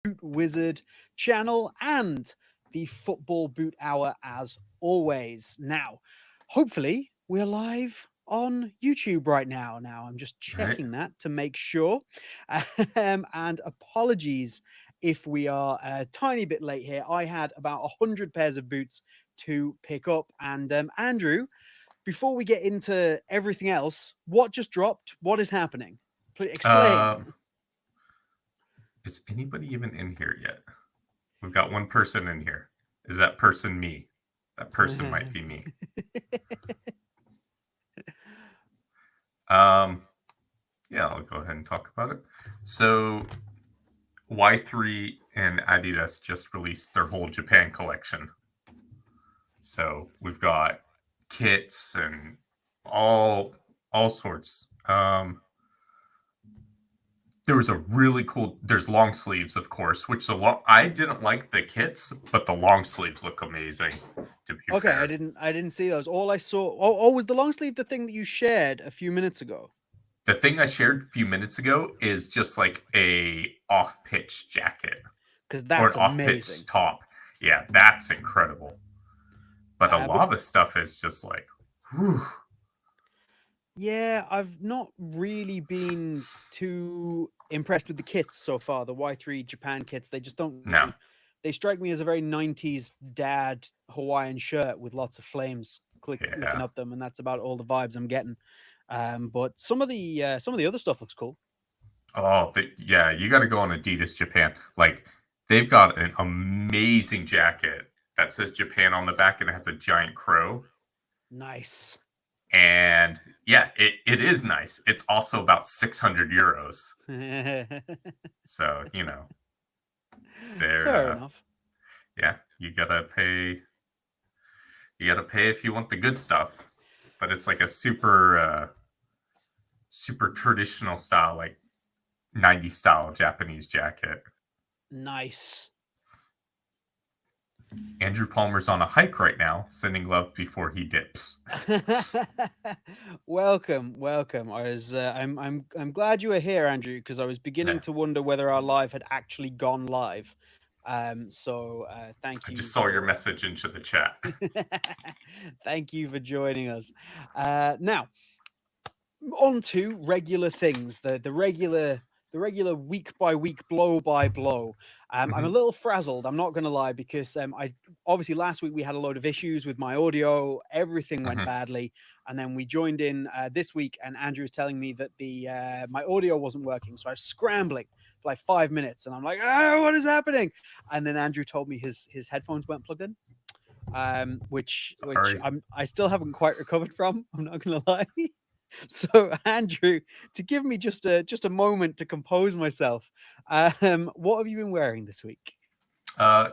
Boot Wizard channel and the Football Boot Hour as always. Now, hopefully, we're live on YouTube right now. Now, I'm just Right. checking that to make sure. And apologies if we are a tiny bit late here. I had about 100 pairs of boots to pick up. And Andrew, before we get into everything else, what just dropped? What is happening? Please explain. Um, is anybody even in here yet? We've got one person in here. Is that person me? That person might be me. Um, yeah, I'll go ahead and talk about it. So, Y3 and Adidas just released their whole Japan collection. So we've got kits and all sorts. There was a really cool. There's long sleeves, of course, which I didn't like the kits, but the long sleeves look amazing. To be Okay, fair, I didn't see those. All I saw. Oh, was the long sleeve the thing that you shared a few minutes ago? the thing I shared a few minutes ago is just like a off-pitch jacket Because or an that's off-pitch amazing. top. Yeah, that's incredible. But a But lot of the stuff is just like, whew. yeah, I've not really been too impressed with the kits so far. The Y3 Japan kits, they just don't No, really. They strike me as a very 90s dad Hawaiian shirt with lots of flames clicking yeah. up them, and that's about all the vibes I'm getting. But some of the other stuff looks cool. Oh, yeah, you got to go on Adidas Japan. Like, they've got an amazing jacket that says Japan on the back and it has a giant crow. Nice. And yeah, it is nice. It's also about 600 euros. So, they're, Fair enough. yeah, you gotta pay if you want the good stuff. But it's like a super traditional style, like 90s style Japanese jacket. Nice. Andrew Palmer's on a hike right now, sending love before he dips. Welcome, welcome. I'm glad you were here, Andrew, because I was beginning Yeah, to wonder whether our live had actually gone live. Thank I you just saw your for message into the chat. thank you for joining us. Now on to regular things, the regular week by week, blow by blow. I'm a Hmm. little frazzled. I'm not going to lie because I obviously last week we had a load of issues with my audio. Everything went Hmm. badly, and then we joined in this week, and Andrew was telling me that the my audio wasn't working, so I was scrambling for like 5 minutes, and I'm like, oh, what is happening? And then Andrew told me his headphones weren't plugged in, which Sorry. I still haven't quite recovered from. I'm not going to lie. So, Andrew, to give me just a moment to compose myself, what have you been wearing this week? Uh,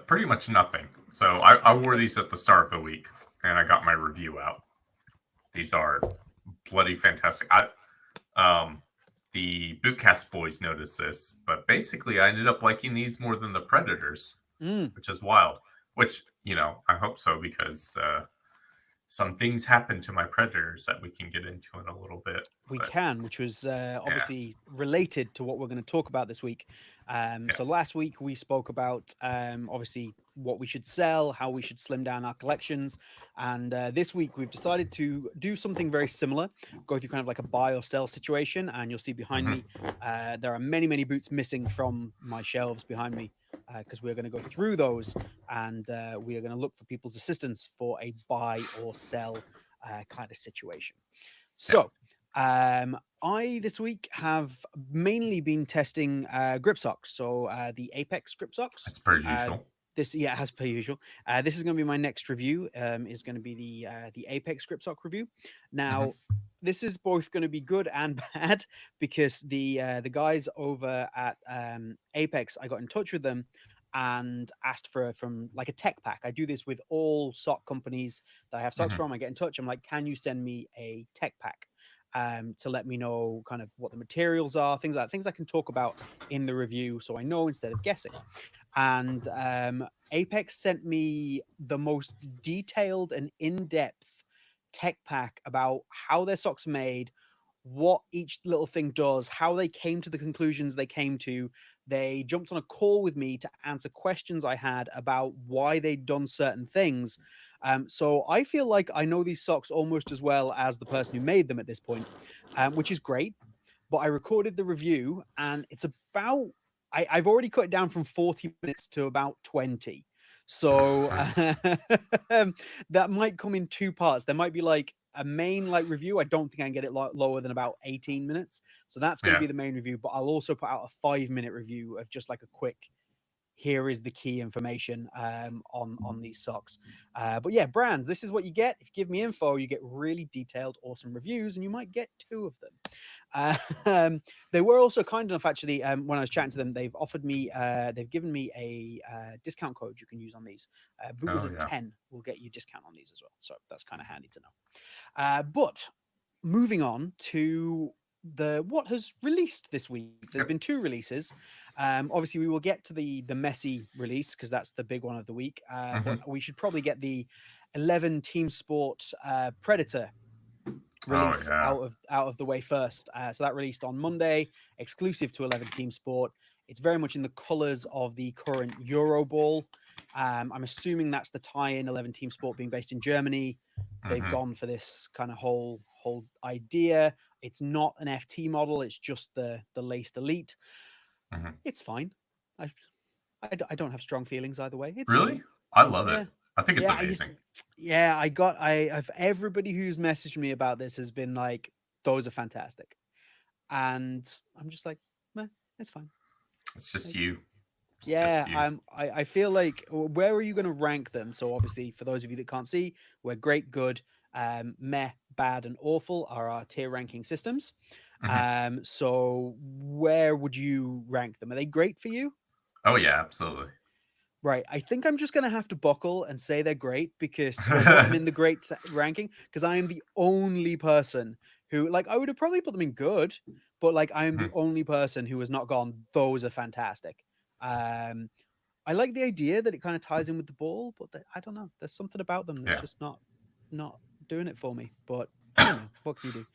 Pretty much nothing. So I wore Okay, these at the start of the week, and I got my review out. These are bloody fantastic. Um, the Bootcast boys noticed this, but basically I ended up liking these more than the Predators, mm, which is wild. Which I hope so because some things happened to my Predators that we can get into in a little bit. we But can, which was yeah, obviously related to what we're going to talk about this week. yeah. So last week we spoke about obviously what we should sell, how we should slim down our collections, and this week we've decided to do something very similar. Go through kind of like a buy or sell situation, and you'll see behind Hmm. me there are many boots missing from my shelves behind me because we're going to go through those and we are going to look for people's assistance for a buy or sell kind of situation. Yeah, So, I this week have mainly been testing grip socks. So, the Apex grip socks. that's per Uh, usual. this, yeah, as per usual. This is going to be my next review. Is going to be the Apex grip sock review. Hmm. Now, this is both going to be good and bad because the guys over at Apex, I got in touch with them and asked for from like a tech pack. I do this with all sock companies that I have socks Hmm. from. I get in touch. I'm like, can you send me a tech pack to let me know kind of what the materials are, things I can talk about in the review, so I know instead of guessing. And Apex sent me the most detailed and in-depth tech pack about how their socks are made, what each little thing does, how they came to the conclusions they came to. They jumped on a call with me to answer questions I had about why they'd done certain things. So I feel like I know these socks almost as well as the person who made them at this point, which is great. But I recorded the review, and it's about I've already cut it down from 40 minutes to about 20. So that might come in two parts. There might be like a main like review. I don't think I can get it lower than about 18 minutes. So that's going to Yeah. be the main review. But I'll also put out a 5 minute review of just like a quick, here is the key information on these socks. But yeah, brands, this is what you get. If you give me info, you get really detailed, awesome reviews, and you might get two of them. They were also kind enough, actually, when I was chatting to them, they've offered me, they've given me a discount code you can use on these. Boot Oh Wizard yeah. 10 will get you discount on these as well. So that's kind of handy to know. But moving on to what has released this week. There's Yep. been two releases. Obviously, we will get to the Messi release because that's the big one of the week. But Hmm. we should probably get the 11 Team Sport Predator Oh release yeah. out of the way first. So that released on Monday, exclusive to 11 Team Sport. It's very much in the colours of the current Euro Ball. I'm assuming that's the tie-in. 11 Team Sport being based in Germany, they've Hmm. gone for this kind of whole idea. It's not an FT model. It's just the laced elite. Hmm. It's fine. I I don't have strong feelings either way. It's Really? fine. I love it. Yeah. I think it's Yeah, amazing. yeah, I've everybody who's messaged me about this has been like, those are fantastic. And I'm just like, meh, it's fine. It's just Like, you. It's just yeah, you. I feel like, where are you going to rank them? So obviously, for those of you that can't see, we're great, good, meh, bad, and awful are our tier ranking systems. Hmm. So where would you rank them? Are they great for you? Oh yeah, absolutely. Right. I think I'm just going to have to buckle and say they're great because, or put them in the great ranking, because I am the only person who, like, I would have probably put them in good, but like, I am the Mhm. only person who has not gone, those are fantastic. Um, I like the idea that it kind of ties in with the ball, but I don't know. There's something about them that's Yeah. just not doing it for me. But what can you do?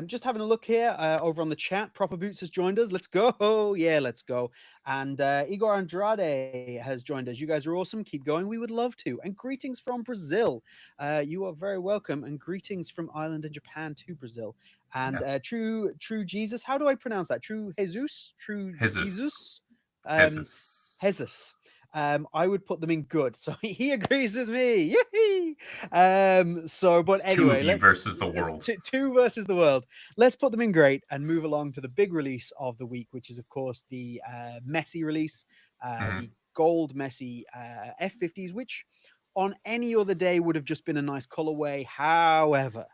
Just having a look here over on the chat. Proper Boots has joined us. Let's go. Yeah, let's go. And Igor Andrade has joined us. You guys are awesome. Keep going. We would love to. And greetings from Brazil. You are very welcome. And greetings from Ireland and Japan to Brazil. And Yeah. True Jesus. How do I pronounce that? True Jesus. True His Jesus. Um, his. Jesus. I would put them in good. So he agrees with me. Yay! But It's two of anyway, you versus the let's world. two versus the world. Let's put them in great and move along to the big release of the week, which is of course the Messi release, Hmm. the gold Messi F50s, which on any other day would have just been a nice colorway. However,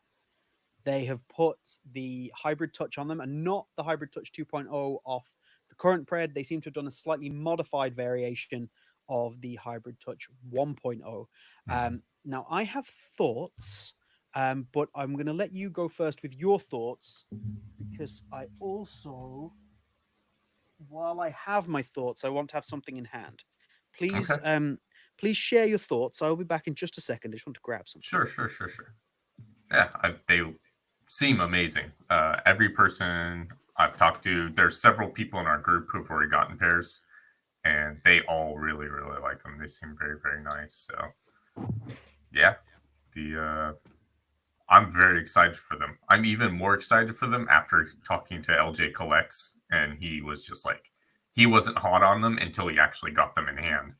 they have put the hybrid touch on them and not the hybrid touch 2.0 off the current pred. They seem to have done a slightly modified variation of the hybrid touch 1.0. Hmm. Now, I have thoughts, but I'm going to let you go first with your thoughts because I also, while I have my thoughts, I want to have something in hand. Please, Okay. please share your thoughts. I'll be back in just a second. I just want to grab something. Sure. Sure. Sure. Sure. Yeah. They seem amazing. Every person I've talked to, there's several people in our group who've already gotten pairs, and they all really, really like them. They seem very, very nice. So yeah, the I'm very excited for them. I'm even more excited for them after talking to LJ Collects, and he was just like, he wasn't hot on them until he actually got them in hand.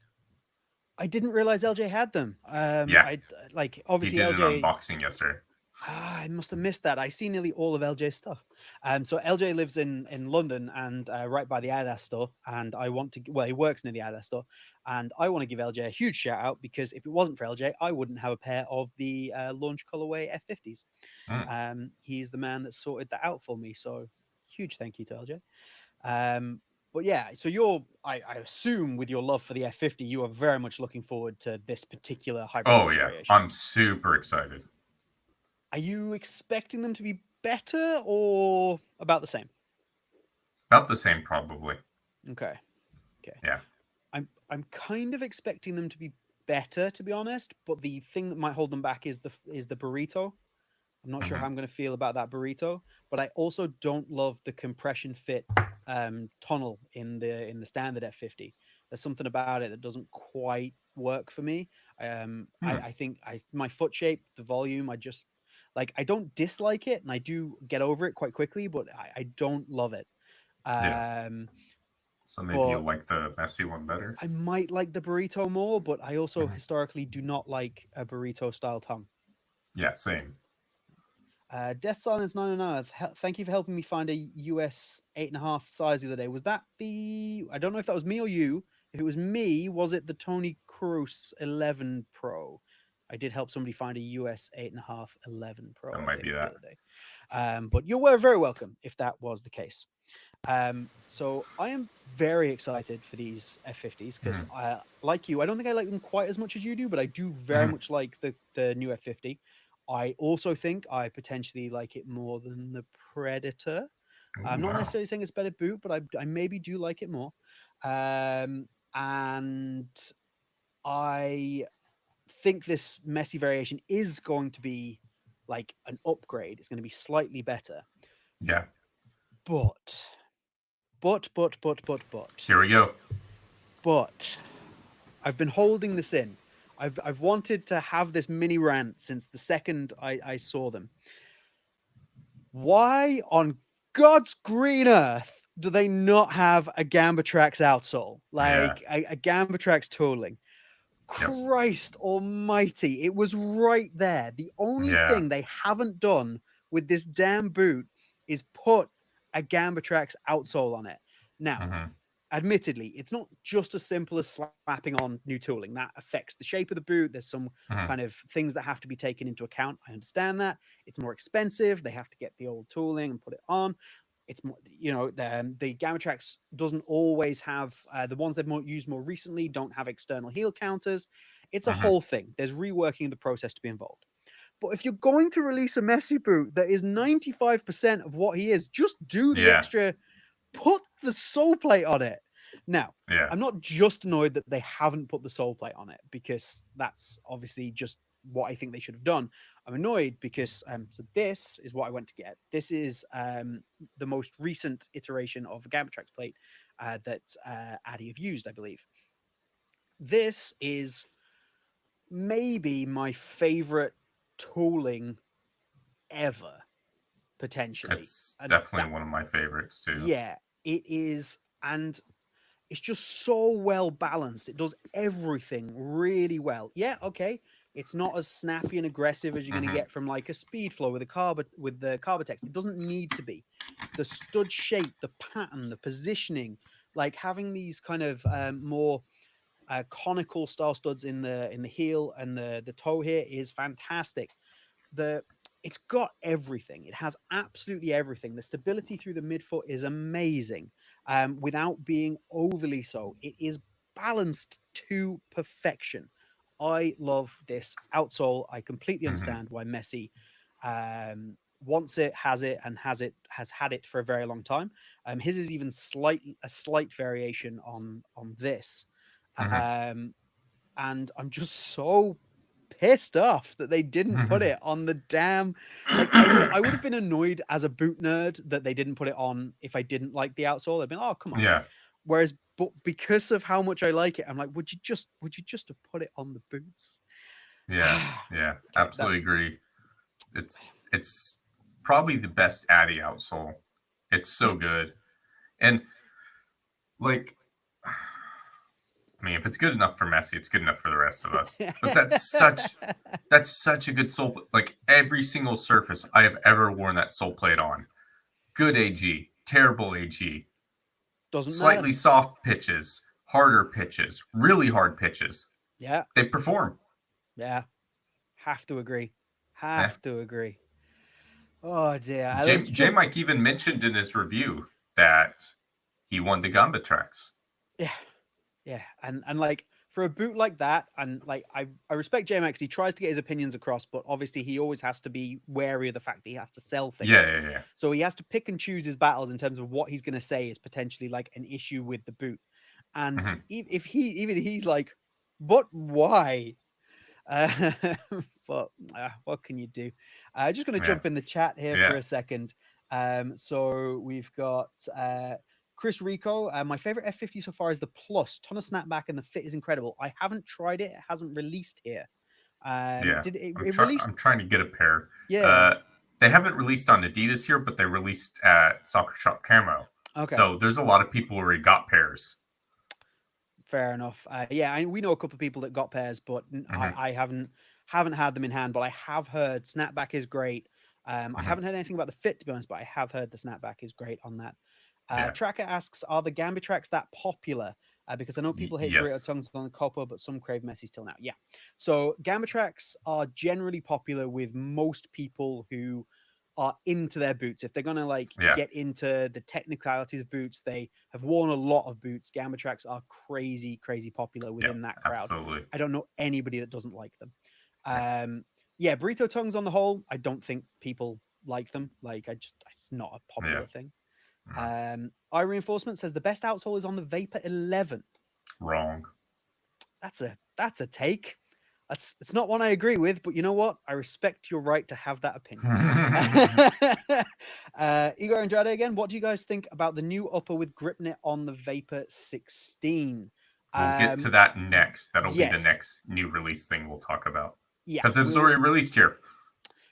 I didn't realize LJ had them. Yeah, I like he obviously did an LJ. unboxing yesterday. I must have missed that. I see nearly all of LJ's stuff. So LJ lives in London and right by the Adidas store, and I want to. Well, he works near the Adidas store, and I want to give LJ a huge shout out because if it wasn't for LJ, I wouldn't have a pair of the launch colorway F50s. Mm. He's the man that sorted that out for me. So huge thank you to LJ. Um, but yeah, so I assume with your love for the F50, you are very much looking forward to this particular hybrid Oh touch yeah, variation. I'm super excited. Are you expecting them to be better or about the same? About the same, probably. Okay. Okay. Yeah. I'm kind of expecting them to be better, to be honest, but the thing that might hold them back is the burrito. I'm not sure Hmm. how I'm going to feel about that burrito, but I also don't love the compression fit tunnel in the standard F50. There's something about it that doesn't quite work for me. Hmm. I think my foot shape, the volume, I just like I don't dislike it, and I do get over it quite quickly, but I don't love it. Yeah. Um, So maybe you but like the messy one better. I might like the burrito more, but I also Hmm. historically do not like a burrito style tongue. Yeah, same. Death Silence 909. Thank you for helping me find a US 8.5 size the other day. Was that the? I don't know if that was me or you. If it was me, was it the Tony Cruz 11 Pro? I did help somebody find a US 8.5 11 That Pro, I might be think, the that. other day. But you were very welcome if that was the case. So I am very excited for these F50s because Hmm. like you, I don't think I like them quite as much as you do, but I do very Hmm. much like the new F50. I also think I potentially like it more than the Predator. I'm Ooh, not wow. necessarily saying it's a better boot, but I maybe do like it more. Um, and I think this Messi variation is going to be like an upgrade. It's going to be slightly better. Yeah. But, but, Here we go. but I've been holding this in. I've wanted to have this mini rant since the second I saw them. Why on God's green earth do they not have a Gambatrax outsole? Yeah. Like a Gambatrax tooling? Yep. Christ almighty, it was right there. The only Yeah. thing they haven't done with this damn boot is put a Gambatrax outsole on it. Now, Hmm. admittedly, it's not just as simple as slapping on new tooling. That affects the shape of the boot. There's some kind Hmm. of things that have to be taken into account. I understand that. It's more expensive. They have to get the old tooling and put it on. It's more, the Gamma Tracks doesn't always have the ones they've used more recently don't have external heel counters. It's a Hmm. whole thing. There's reworking the process to be involved. But if you're going to release a Messi boot that is 95% of what he is, just do the Yeah. extra, put the sole plate on it. Now, Yeah. I'm not just annoyed that they haven't put the sole plate on it because that's obviously just what I think they should have done. I'm annoyed because so this is what I went to get. This is the most recent iteration of a Gammatrax plate that Addy have used, I believe. This is maybe my favorite tooling ever, potentially, It's and that definitely one of my favorites too. yeah, it is, and it's just so well balanced. It does everything really well. Yeah, okay. It's not as snappy and aggressive as you're going to Hmm. get from like a speed flow with the Carbotex. It doesn't need to be. The stud shape, the pattern, the positioning, like having these kind of more conical style studs in the heel and the toe here is fantastic. The It's got everything. It has absolutely everything. The stability through the midfoot is amazing, without being overly so. It is balanced to perfection. I love this outsole. I completely Hmm. understand why Messi wants it, has had it for a very long time. His is even a slight variation on this, Hmm. um, and I'm just so pissed off that they didn't put Hmm. it on the damn. Like I would have been annoyed as a boot nerd that they didn't put it on if I didn't like the outsole. I'd been, oh come on. Yeah. Whereas, but because of how much I like it, I'm like, would you just have put it on the boots? Yeah. Yeah. Okay, Absolutely that's agree. It's probably the best Addy outsole. It's yeah. so good. And like, I mean, if it's good enough for Messi, it's good enough for the rest of us. But that's such a good sole. Like every single surface I have ever worn that sole plate on, good AG, terrible AG, Doesn't matter. slightly soft pitches, harder pitches, really hard pitches. Yeah, They perform. yeah. Have to agree. Yeah. Have to agree. Oh dear. J Mike even mentioned in his review that he won the Gamba tracks. Yeah, yeah, and like for a boot like that, and like I respect JMX. He tries to get his opinions across, but obviously he always has to be wary of the fact that he has to sell Yeah, things. yeah, yeah. So he has to pick and choose his battles in terms of what he's going to say is potentially like an issue with the boot. And Hmm. if he even he's like, but why? Uh, but what can you do? Just going to Yeah. jump in the chat here for Yeah. a second. So we've got Chris Rico. My favorite F50 so far is the Plus. Ton of snapback and the fit is incredible. I haven't tried it. It hasn't released here. Yeah. Did it, I'm it trying. released? I'm trying to get a pair. Yeah. Uh, they haven't released on Adidas here, but they released at Soccer Shop Camo. Okay. So there's a lot of people who already got pairs. Fair enough. Yeah, we know a couple of people that got pairs, but Hmm. I haven't had them in hand. But I have heard snapback is great. I Hmm. haven't heard anything about the fit to be honest, but I have heard the snapback is great on that. Yeah. Tracker asks, are the Gambit tracks that popular? Because I know people hate burrito Yes. tongues on the copper, but some crave Messi still now. Yeah. So Gambit tracks are generally popular with most people who are into their boots. If they're gonna like Yeah. get into the technicalities of boots, they have worn a lot of boots. Gamba tracks are crazy popular Yeah. within that crowd. Absolutely. I don't know anybody that doesn't like them. Yeah. Yeah, burrito tongues on the whole, I don't think people like them. Like, it's not a Yeah. popular thing. No. Eye reinforcement says the best outsole is on the Vapor 11. Wrong. That's a take. It's not one I agree with, but you know what? I respect your right to have that opinion. Igor Andrade again. What do you guys think about the new upper with grip knit on the Vapor 16? We'll get to that next. That'll be the Yes, next new release thing we'll talk about. yeah, Because it's already released here.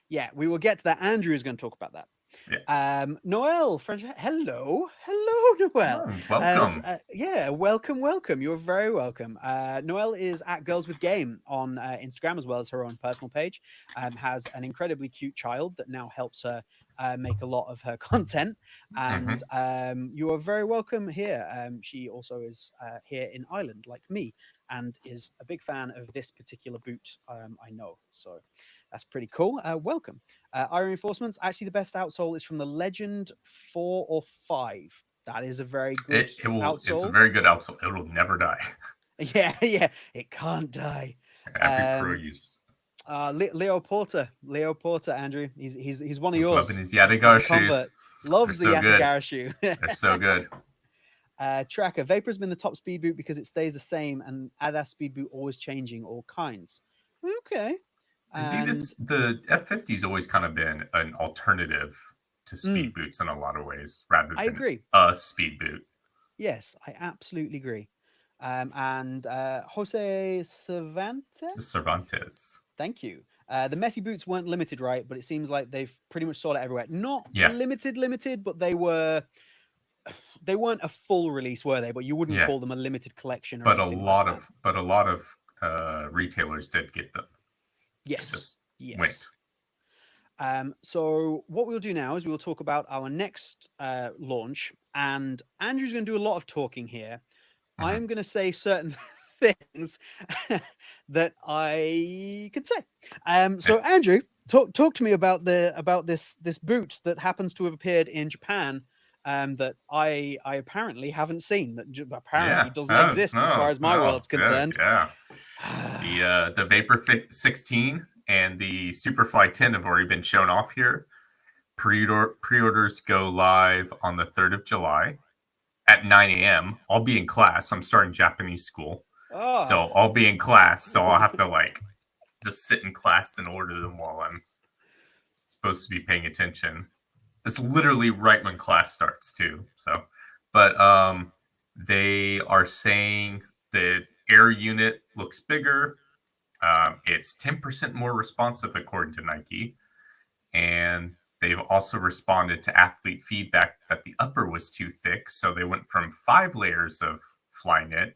yeah, we will get to that. Andrew is going to talk about that. Yeah. Noel, hello, Noel. Oh, welcome. Yeah, welcome. You're very welcome. Noel is at Girls with Game on Instagram as well as her own personal page. Has an incredibly cute child that now helps her make a lot of her content, and you are very welcome here. She also is here in Ireland, like me, and is a big fan of this particular boot. I know, so that's pretty cool. Welcome. Eye reinforcements. Actually, the best outsole is from the Legend 4 or 5. That is a very good It's a outsole. very good outsole. It'll never die. Yeah, it can't die. Every pro use. Leo Porter, Andrew. He's one of With yours. loving his He's a Yatagara convert. shoes. Loves the They're so good. Yatagara shoe. They're so good. Tracker. Vapor has been the top speed boot because it stays the same, and Adidas speed boot always changing all kinds. Okay. Adidas, the F50 has always kind of been an alternative to speed boots in a lot of ways, rather than I agree. a speed boot. Yes, I absolutely agree. And Jose Cervantes. Thank you. The Messi boots weren't limited, right? But it seems like they've pretty much sold it everywhere. Not limited, but they weren't a full release, were they? But you wouldn't call them a limited collection or anything like that. But a lot of retailers did get them. Yes. Went. So what we'll do now is we'll talk about our next launch, and Andrew's going to do a lot of talking here. I'm going to say certain things that I could say. So Andrew, talk to me about this boot that happens to have appeared in Japan. That I apparently haven't seen. That apparently doesn't exist as far as my world's concerned. Yeah. The Vapor 16 and the Superfly 10 have already been shown off here. Pre-orders go live on the 3rd of July at 9 a.m. I'll be in class. I'm starting Japanese school. Oh. So I'll be in class. So I'll have to just sit in class and order them while I'm supposed to be paying attention. It's literally right when class starts too. So, but they are saying the air unit looks bigger. It's 10% more responsive according to Nike, and they've also responded to athlete feedback that the upper was too thick, so they went from 5 layers of Flyknit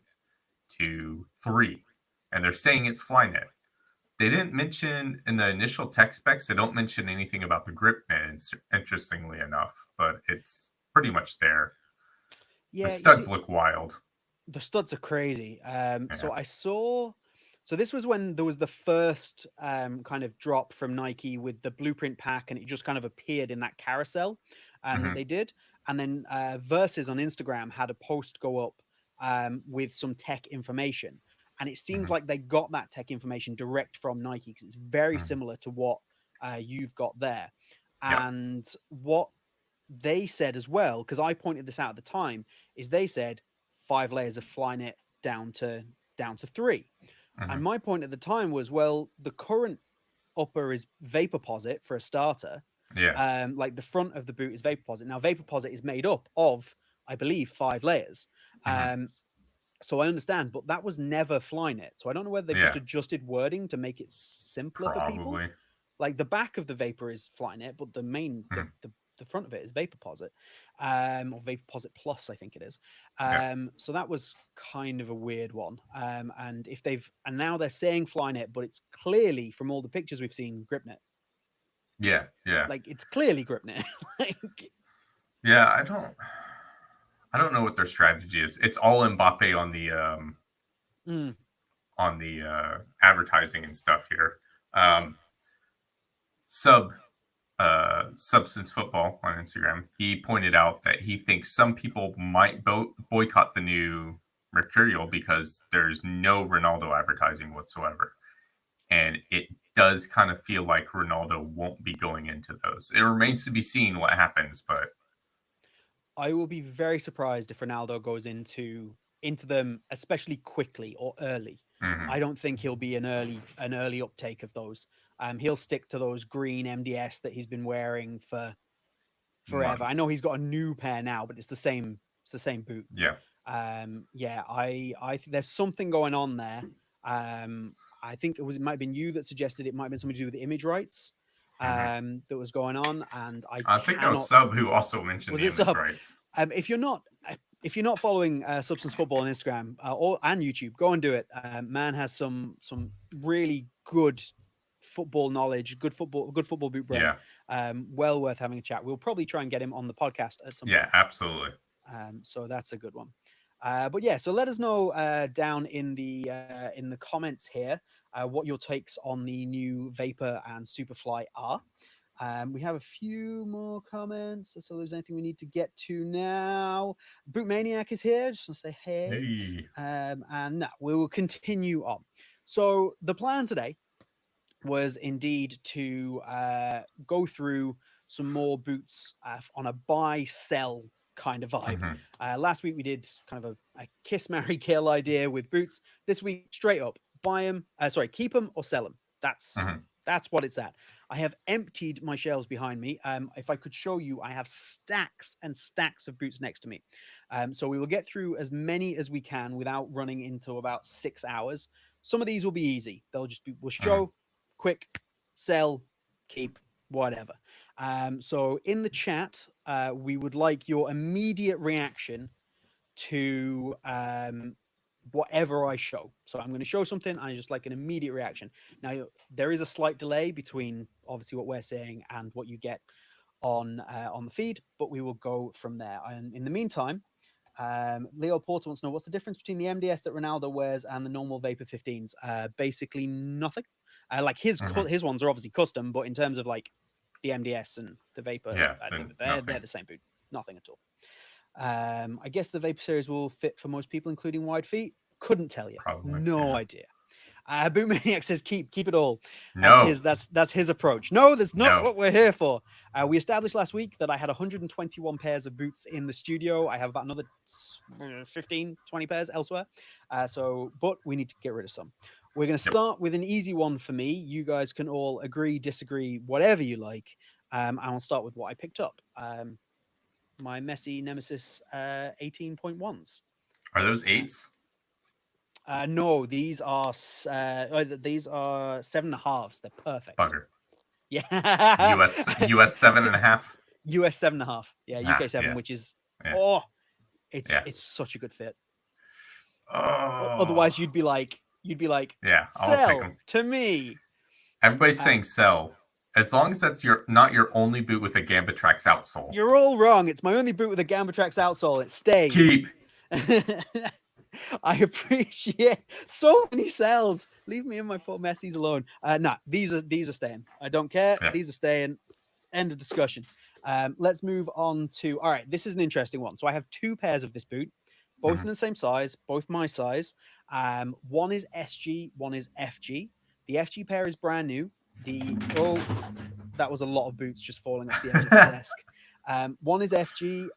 to 3, and they're saying it's Flyknit. They didn't mention in the initial tech specs, they don't mention anything about the grip knit, interestingly enough, but it's pretty much there. Yeah, the studs look wild. The studs are crazy. So I saw... So this was when there was the first kind of drop from Nike with the blueprint pack, and it just kind of appeared in that carousel that they did. And then Versus on Instagram had a post go up with some tech information. And it seems like they got that tech information direct from Nike, because it's very similar to what you've got there. And what they said as well, because I pointed this out at the time, is they said 5 layers of Flyknit down to 3. And my point at the time was, well, the current upper is Vaporposit for a starter. Yeah. Like the front of the boot is Vaporposit. Now Vaporposit is made up of, I believe, 5 layers. Hmm. So I understand, but that was never Flynet. So I don't know whether they've just Yeah. adjusted wording to make it simpler for people. Probably. Like the back of the Vapor is Flynet, but the main Mhm. the front of it is Vaporposit, or Vaporposit Plus, I think it is. Yeah. So that was kind of a weird one. And if they've and now they're saying Flynet, but it's clearly from all the pictures we've seen GripNet. Yeah. Yeah. Like it's clearly GripNet. Like, Yeah. I don't know what their strategy is. It's all Mbappe mm, on the advertising and stuff here. Um, sub Substance Football on Instagram, he pointed out that he thinks some people might boycott the new Mercurial because there's no Ronaldo advertising whatsoever. And it does kind of feel like Ronaldo won't be going into those. It remains to be seen what happens, but I will be very surprised if Ronaldo goes into them, especially quickly or early. mhm, I don't think he'll be an early uptake of those. He'll stick to those green MDS that he's been wearing for forever. I know months. he's got a new pair now, but it's the same. It's the same boot. Yeah. Yeah, I think there's something going on there. I think it might have been you that suggested it might have been something to do with the image rights Mhm. that was going on, and I I think that was cannot. Sub who also mentioned Was the it image sub? rights. If you're not following Substance Football on Instagram or and YouTube, go and do it. Man has some really good football knowledge, good football boot brain. Yeah. Well worth having a chat. We'll probably try and get him on the podcast at some Yeah, point. absolutely. So that's a good one. But yeah, so let us know down in the comments here what your takes on the new Vapor and Superfly are. We have a few more comments. So there's anything we need to get to now. Boot Maniac is here. Just want to say hey. Hey. And now we will continue on. So the plan today was indeed to go through some more boots on a buy sell kind of vibe. Mhm. Last week we did kind of a kiss, marry, kill idea with boots. This week, straight up, buy them. Sorry, keep them or sell them. Mhm. That's what it's at. I have emptied my shelves behind me. If I could show you, I have stacks and stacks of boots next to me. So we will get through as many as we can without running into about 6 hours. Some of these will be easy. We'll Mhm. show, quick, sell, keep, whatever. So in the chat, we would like your immediate reaction to whatever I show. So I'm going to show something. I just like an immediate reaction. Now there is a slight delay between obviously what we're saying and what you get on the feed, but we will go from there. And in the meantime, Leo Porter wants to know what's the difference between the MDS that Ronaldo wears and the normal Vapor 15s. Basically nothing. Like Mhm. his ones are obviously custom, but in terms of like the MDS and the Vapor, Yeah, then they're nothing. the same boot. Nothing at all. I guess the Vapor series will fit for most people, including wide feet. Couldn't tell you. Probably. No Yeah. idea. Boot Maniac says keep it all. That's No. his that's his approach. No, that's not No. what we're here for. We established last week that I had 121 pairs of boots in the studio. I have about another 15, 20 pairs elsewhere. But we need to get rid of some. We're going to Yep. start with an easy one for me. You guys can all agree, disagree, whatever you like. I'll start with what I picked up. My Messi Nemesis 18.1s. Are those eights? No, these are 7.5s. They're perfect. Bugger. Yeah. US 7.5. US 7.5. Yeah, UK Ah, 7, yeah. which is Yeah. oh, it's Yeah. it's such a good fit. Oh. Otherwise, you'd be like, Yeah, I'll take sell them. to me. Everybody's Uh, saying sell. As long as that's not your only boot with a Gamba Trax outsole. you're all wrong. It's my only boot with a Gamba Trax outsole. It stays. Keep. I appreciate so many sells. Leave me and my poor Messi's alone. Nah, these are staying. I don't care. Yeah. These are staying. End of discussion. Let's move on to. All right, this is an interesting one. So I have two pairs of this boot, both Mhm. in the same size, both my size. One is SG, one is FG. The FG pair is brand new. That was a lot of boots just falling off the edge of the desk. One is FG,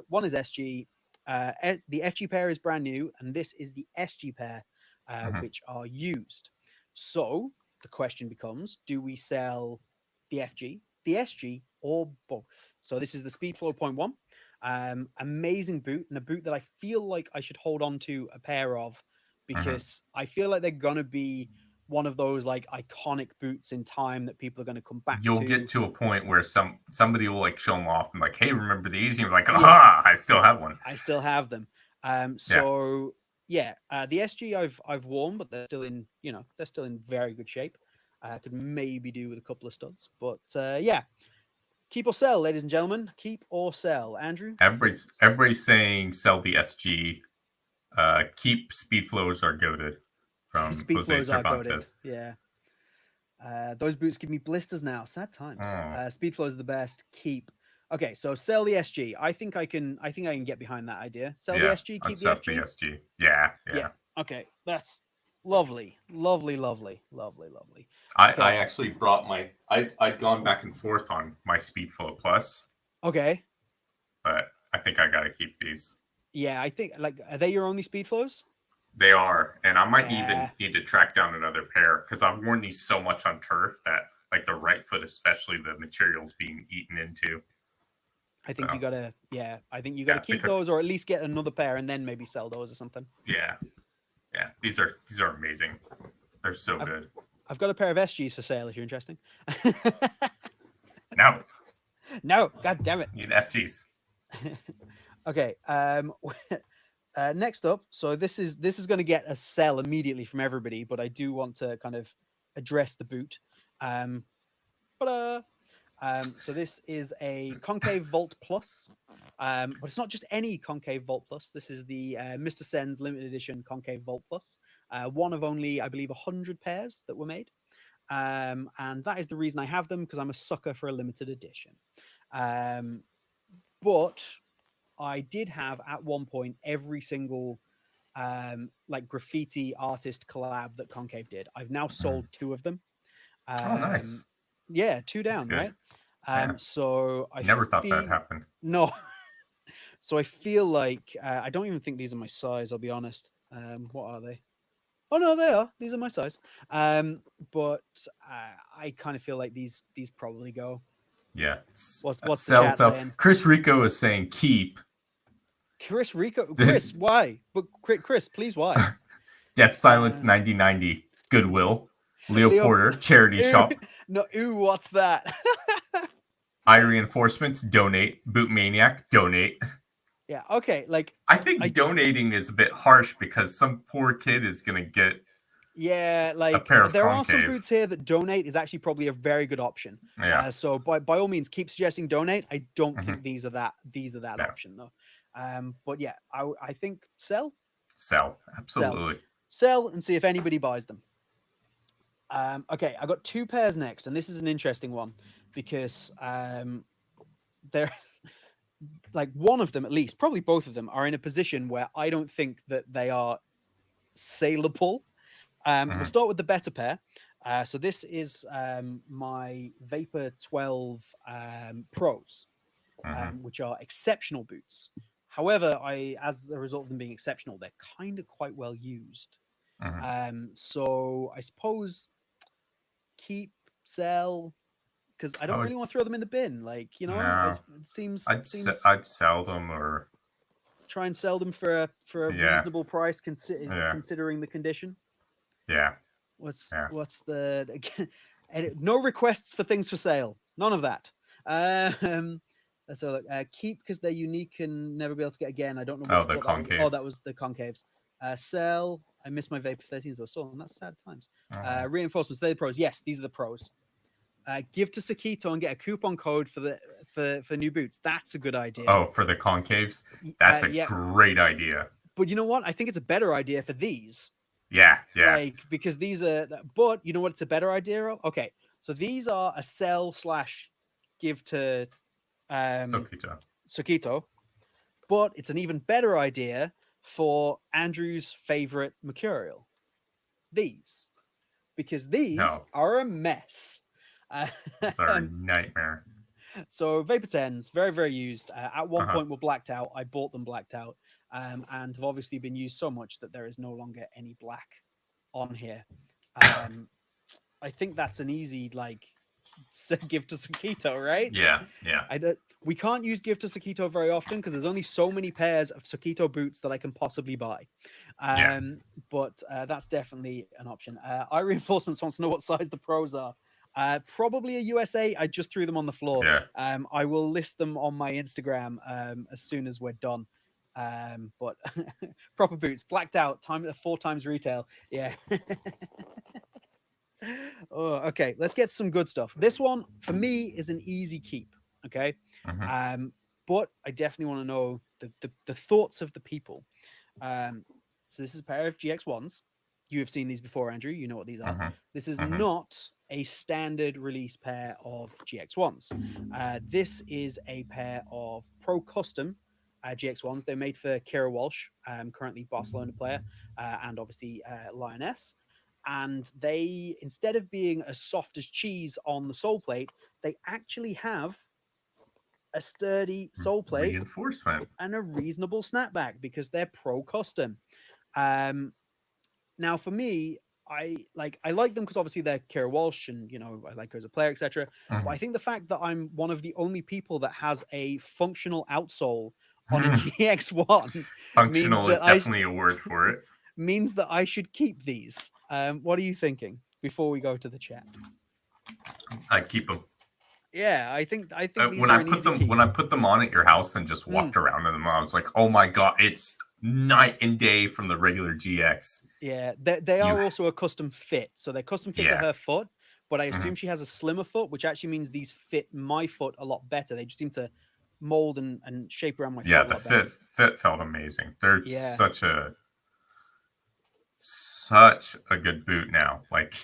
one is SG. The FG pair is brand new, and this is the SG pair, Mhm. which are used. So the question becomes: do we sell the FG, the SG, or both? So this is the Speedflow Point One. Amazing boot, and a boot that I feel like I should hold on to a pair of Mhm. because I feel like they're gonna be one of those like iconic boots in time that people are going to come back You'll get to. to a point where somebody will like show them off and like, hey, remember these? And you're like, Yeah, aha, I still have one. I still have them. Yeah. So yeah, the SG I've worn, but they're still in they're still in very good shape. I could maybe do with a couple of studs, but yeah, keep or sell, ladies and gentlemen. Keep or sell. Andrew, thoughts? Everybody's saying sell the SG. Keep speed flows are goaded from Speed Jose flows are goaded. Cervantes. Yeah. Those boots give me blisters now. Sad times. Oh, Speed flow is the best. Keep. Okay, so sell the SG. I think I can. I think I can get behind that idea. Sell the yeah. SG. I'd Keep the sell the FG. SG. Yeah, Yeah. yeah. Okay, that's lovely, lovely, lovely, lovely, lovely. I Okay. actually brought I'd gone back and forth on my Speed Flow Plus, Okay. but I think I gotta keep these. Yeah, I think like are they your only speed flows? They are, and I might Yeah. even need to track down another pair because I've worn these so much on turf that like the right foot, especially the material's being eaten into. I So think you gotta. Yeah, I think you gotta yeah, keep those, or at least get another pair, and then maybe sell those or something. yeah, yeah. These are amazing. They're so I've good. I've got a pair of SGs for sale if you're interested. No, No, god damn it. need FGs. Okay. Next up, so this is going to get a sell immediately from everybody, but I do want to kind of address the boot. Um, but so this is a concave Vault Plus, but it's not just any concave Vault Plus. This is the Mr. Sen's limited edition concave Vault Plus, one of only I believe 100 pairs that were made, and that is the reason I have them because I'm a sucker for a limited edition. Um, but I did have at one point every single like graffiti artist collab that Concave did. I've now Mm. sold two of them. Oh, Um, nice. yeah, two That's down, good. right? Yeah, So I never thought that feel happened. no, so I feel like I don't even think these are my size. I'll be honest. What are they? Oh no, they are. These are my size. But I kind of feel like these probably go. Yeah, What's the sell chat sell. saying? Chris Rico is saying keep Chris Rico, this. Chris, why? But Chris, please, why? Death Silence Uh, 1990 Goodwill. Leo Leo, Porter charity ooh, shop. no, ooh, what's that? Eye Reinforcements donate. Boot Maniac donate. Yeah, okay, like I think I, donating is a bit harsh because some poor kid is gonna get yeah, a like pair of there are some concave. boots here that donate is actually probably a very good option. Yeah. So by all means, keep suggesting donate. I don't Mm-hmm. think these are that Yeah. option though. But yeah, I think sell, Sell. sell, Absolutely. sell, and see if anybody buys them. Okay, I got two pairs next, and this is an interesting one because they're like one of them at least, probably both of them, are in a position where I don't think that they are saleable. We'll Mm-hmm. start with the better pair. So this is my Vapor 12 Pros, Mm-hmm. which are exceptional boots. However, as a result of them being exceptional, they're kind of quite well used. Mm-hmm. So I suppose keep, sell, because I I don't would really want to throw them in the bin. Like no. it seems I'd sell them or try and sell them for a yeah, reasonable price, yeah, considering the condition. yeah, yeah. What's the again? No requests for things for sale. None of that. Um, so keep because they're unique and never be able to get again. I don't know Oh, which the what that was. Oh, that concaves. was the concaves. Sell. I missed my Vapor 13s though. So that's sad times. Oh. Reinforcements. They're the pros. Yes, these are the pros. Give to Sakito and get a coupon code for new boots. That's a good idea. Oh, for the concaves? That's a Yeah, great idea. but you know what? I think it's a better idea for these. Yeah, yeah. Like because these are. But you know what? It's a better idea of. Okay, so these are a sell slash give to Sokito. Sakito, but it's an even better idea for Andrew's favorite mercurial. These, because these No, are a mess. it's our nightmare. So Vapor 10s, very, very used. At one Uh-huh. point were blacked out. I bought them blacked out, and have obviously been used so much that there is no longer any black on here. Um, I think that's an easy like give to Sakito, right? Yeah, yeah, I don't, we can't use Give to Sakito very often because there's only so many pairs of Sakito boots that I can possibly buy. yeah, But that's definitely an option. I Reinforcements wants to know what size the pros are. Probably a USA. I just threw them on the floor. yeah. I will list them on my Instagram as soon as we're done. But proper boots, blacked out, time 4 times retail. Yeah. Oh, okay, let's get some good stuff. This one for me is an easy keep. Okay, Hmm. um, but I definitely want to know the thoughts of the people. Um, so this is a pair of GX1s. You have seen these before, Andrew. You know what these are. Hmm. This is Hmm. not a standard release pair of GX1s. This is a pair of Pro Custom GX1s. They're made for Kira Walsh, currently Barcelona player, and obviously Lioness. And they, instead of being as soft as cheese on the sole plate, they actually have a sturdy sole plate Reinforcement. and a reasonable snapback because they're Pro Custom. Um, Now, for me, I like them because obviously they're Kira Walsh, and I like her as a player, etc. But I think the fact that I'm one of the only people that has a functional outsole on a Hmm. GX1 means Functional is that I definitely a word for it. means that I should keep these. What are you thinking before we go to the chat? I keep them. Yeah, I think these When are I an put easy them keep. when I put them on at your house and just Mm, walked around in them, I was like, "Oh my god, it's night and day from the regular GX." yeah, they You, are also a custom fit, so they're custom fit to yeah, her foot. But I hmm assume she has a slimmer foot, which actually means these fit my foot a lot better. They just seem to mold and shape around my yeah. foot a The lot better. fit felt amazing. They're Yeah, such a good boot now. Like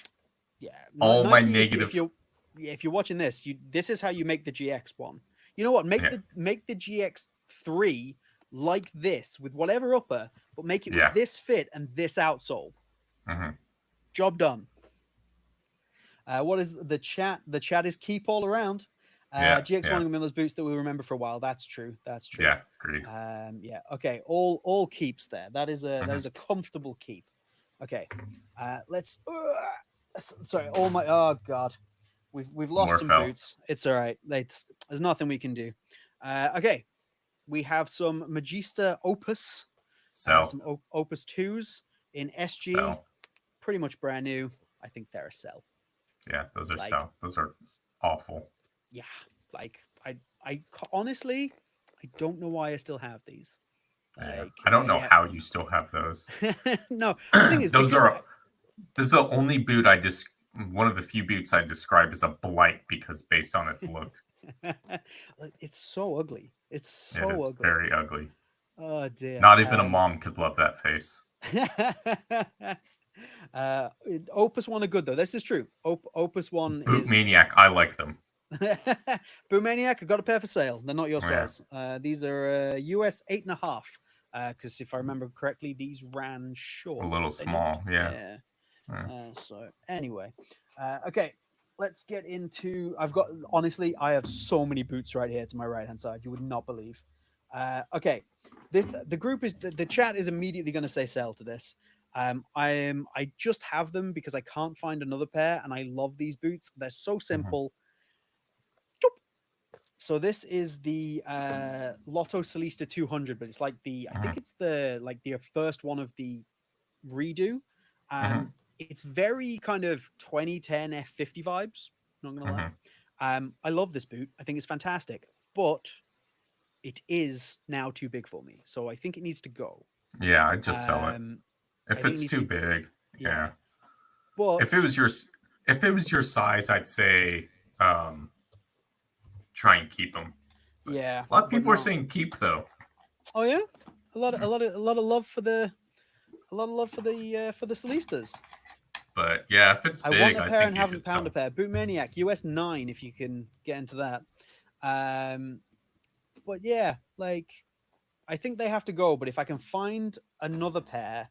yeah. all my Nike, if negatives. you're yeah, if you're watching this, this is how you make the GX one. You know what? Yeah, Make the GX three like this with whatever upper, but make it with yeah, this fit and this outsole. hmm Job done. What is the chat? The chat is keep all around. yeah, GX1 yeah, and those boots that we'll remember for a while. That's true. That's true. yeah. Agreed. Yeah. Okay. All keeps there. That Hmm. is a comfortable keep. Okay. Let's. Sorry. All my. Oh God. We've lost More some fell. boots. It's all right. There's nothing we can do. Okay. We have some Magista Opus. Sell, Some Opus twos in SG. sell. Pretty much brand new. I think they're a sell. Yeah, those are Like sell. Those are awful. yeah, like honestly, I don't know why I still have these. Yeah, Like I don't know yeah, how you still have those. no. The thing is Those because are. This is the only boot I just. One of the few boots I describe as a blight because based on its look, like, it's so ugly. It's it so is ugly. very ugly. Oh dear. Not even a mom could love that face. Opus one are good though. This is true. Opus one Boot is Maniac, I like them. Boomaniac. I got a pair for sale. They're not your Yeah, size. These are US 8.5. Because if I remember correctly, these ran a short. little Did they not? small. Yeah. Yeah. Yeah. So anyway, okay. Let's get into. I've got honestly, I have so many boots right here to my right hand side. You would not believe. Okay, the group is the chat is immediately going to say sell to this. I just have them because I can't find another pair, and I love these boots. They're so Mhm. simple. So this is the Lotto Celesta 200, but it's like I think Mhm. it's the first one of the redo. Mhm. It's very kind of 2010 F50 vibes. Not gonna lie. Mhm. I love this boot. I think it's fantastic, but it is now too big for me. So I think it needs to go. Yeah, I'd just sell it. Um, I If think it it's needs to too be, big, yeah. yeah. But If it was your size, I'd say try and keep them. But yeah, a lot of but people are not. saying keep though. Oh yeah, Mhm. a lot of love for the for the Celestas. But yeah, if it's I want big, a I pair and think you haven't should found a sell. pair. Bootmaniac US 9 if you can get into that. Um, but yeah, like I think they have to go. But if I can find another pair,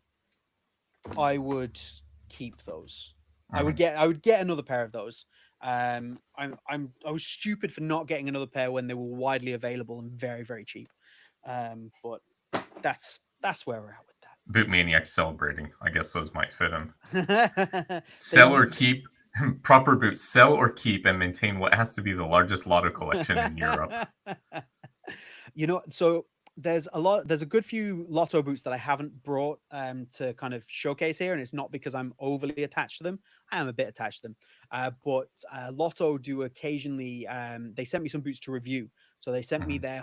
I would keep those. Mhm. I would get another pair of those. I was stupid for not getting another pair when they were widely available and very cheap. But that's where we're at Boot Maniac celebrating. I guess those might fit him. with that. Sell or they keep. Proper boots, sell or keep and maintain what has to be the largest lotto collection in Europe. So there's a good few Lotto boots that I haven't brought to kind of showcase here, and it's not because I'm overly attached to them. I am a bit attached to them, but Lotto do occasionally. They sent me some boots to review, so they sent me Mhm. their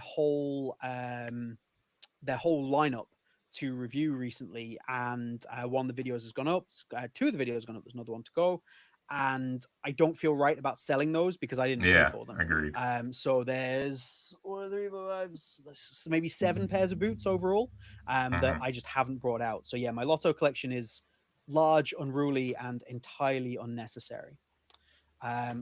whole lineup to review recently, and one of the videos has gone up. Two of the videos have gone up. There's another one to go, and I don't feel right about selling those because I didn't pay Yeah, for them. agreed. So there's maybe 7 pairs of boots overall that Mhm. I just haven't brought out. So yeah, my Lotto collection is large, unruly, and entirely unnecessary.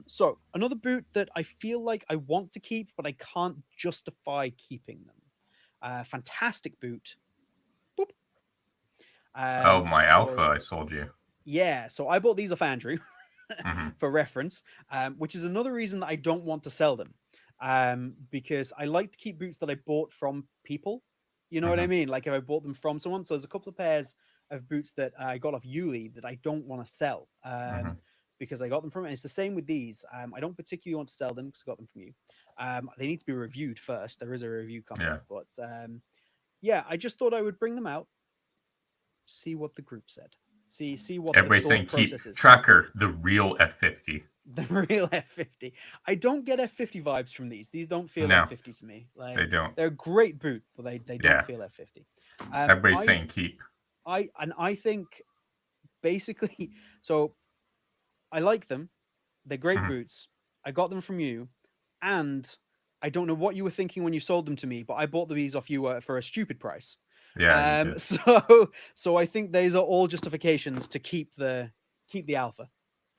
So another boot that I feel like I want to keep, but I can't justify keeping them. Fantastic boot. Boop. Oh, my Alpha So I sold you. yeah, so I bought these off Andrew Mhm. for reference, which is another reason that I don't want to sell them, because I like to keep boots that I bought from people. You know what I Mhm. mean? Like if I bought them from someone. So there's a couple of pairs of boots that I got off Yuli that I don't want to sell, Mhm. because I got them from. And it's the same with these. I don't particularly want to sell them because I got them from you. They need to be reviewed first. There is a review Yeah. coming, but yeah, I just thought I would bring them out, see what the group said, see what the Everybody's saying thought keep. process is. Tracker, the real F50. The real F50. I don't get F50 vibes from these. These don't feel No, F50 to me. they Like don't. they're a great boot, but they don't Yeah. feel F50. Everybody's saying keep. I think basically so I like them. They're great Mhm. boots. I got them from you, and I don't know what you were thinking when you sold them to me, but I bought these off you for a stupid price. Yeah, you did. So I think these are all justifications to keep the alpha.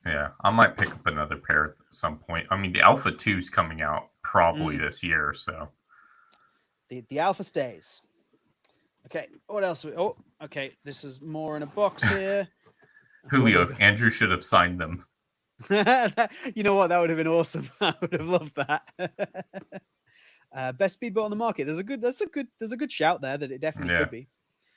Yeah, I might pick up another pair at some point. I mean, the Alpha 2 is coming out probably Mm, this year, so. the alpha stays. Okay, what else? Oh, okay. This is more in a box here. What do we Julio, got? Andrew should have signed them. You know what? That would have been awesome. I would have loved that. Best speedboat on the market. There's a good shout there that it definitely Yeah, could be.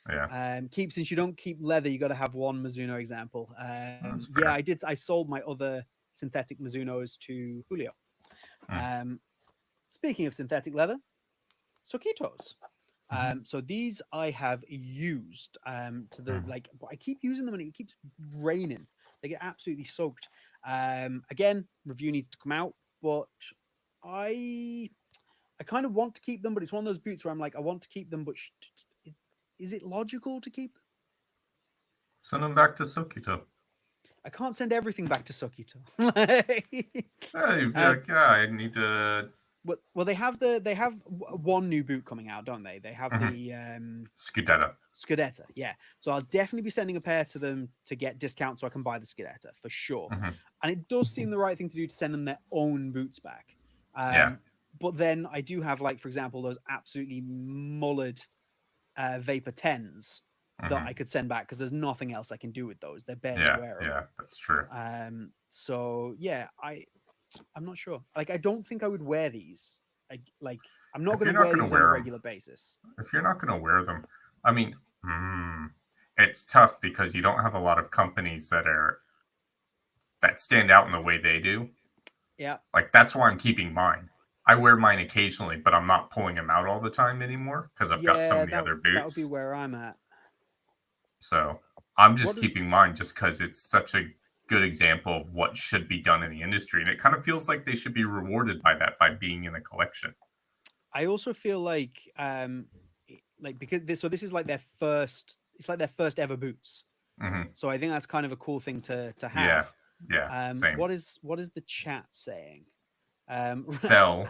yeah, Since you don't keep leather, you got to have one Mizuno example. that's Yeah, fair. I sold my other synthetic Mizunos to Julio. Mm. Um, Speaking of synthetic leather, Soquitos. Mhm. So these I have used to the Mm. like, but I keep using them and it keeps raining. They get absolutely soaked. Again, review needs to come out, but I I kind of want to keep them, but it's one of those boots where I'm like, I want to keep them, but is it logical to keep them? Send them back to Sokito. I can't send everything back to Sokito. Yeah, you'd be um, like, yeah, I need to. well, they have one new boot coming out, don't they? They have Mhm. the Scudetta. Scudetta, yeah. So I'll definitely be sending a pair to them to get discount so I can buy the Scudetta for sure. Mhm. And it does seem the right thing to do to send them their own boots back. Yeah. But then I do have, like, for example, those absolutely mullered Vapor 10s that Mhm. I could send back because there's nothing else I can do with those. They're barely Yeah, wearable. yeah, that's true. So yeah, I'm not sure. Like, I don't think I would wear these. I'm not If going you're to not wear gonna these on a wear them, regular basis. if you're not gonna wear them, I mean, it's tough because you don't have a lot of companies that stand out in the way they do. Yeah, Like that's why I'm keeping mine. I wear mine occasionally, but I'm not pulling them out all the time anymore because I've got so yeah, many other that would be boots. where I'm at. So I'm What just does keeping mine just because it's such a good example of what should be done in the industry, and it kind of feels like they should be rewarded by that by being in a collection. I also feel like because this is like their first, it's like their first ever boots. Hmm. So I think that's kind of a cool thing to Yeah, have. yeah, same. What is the chat saying? Um, Sell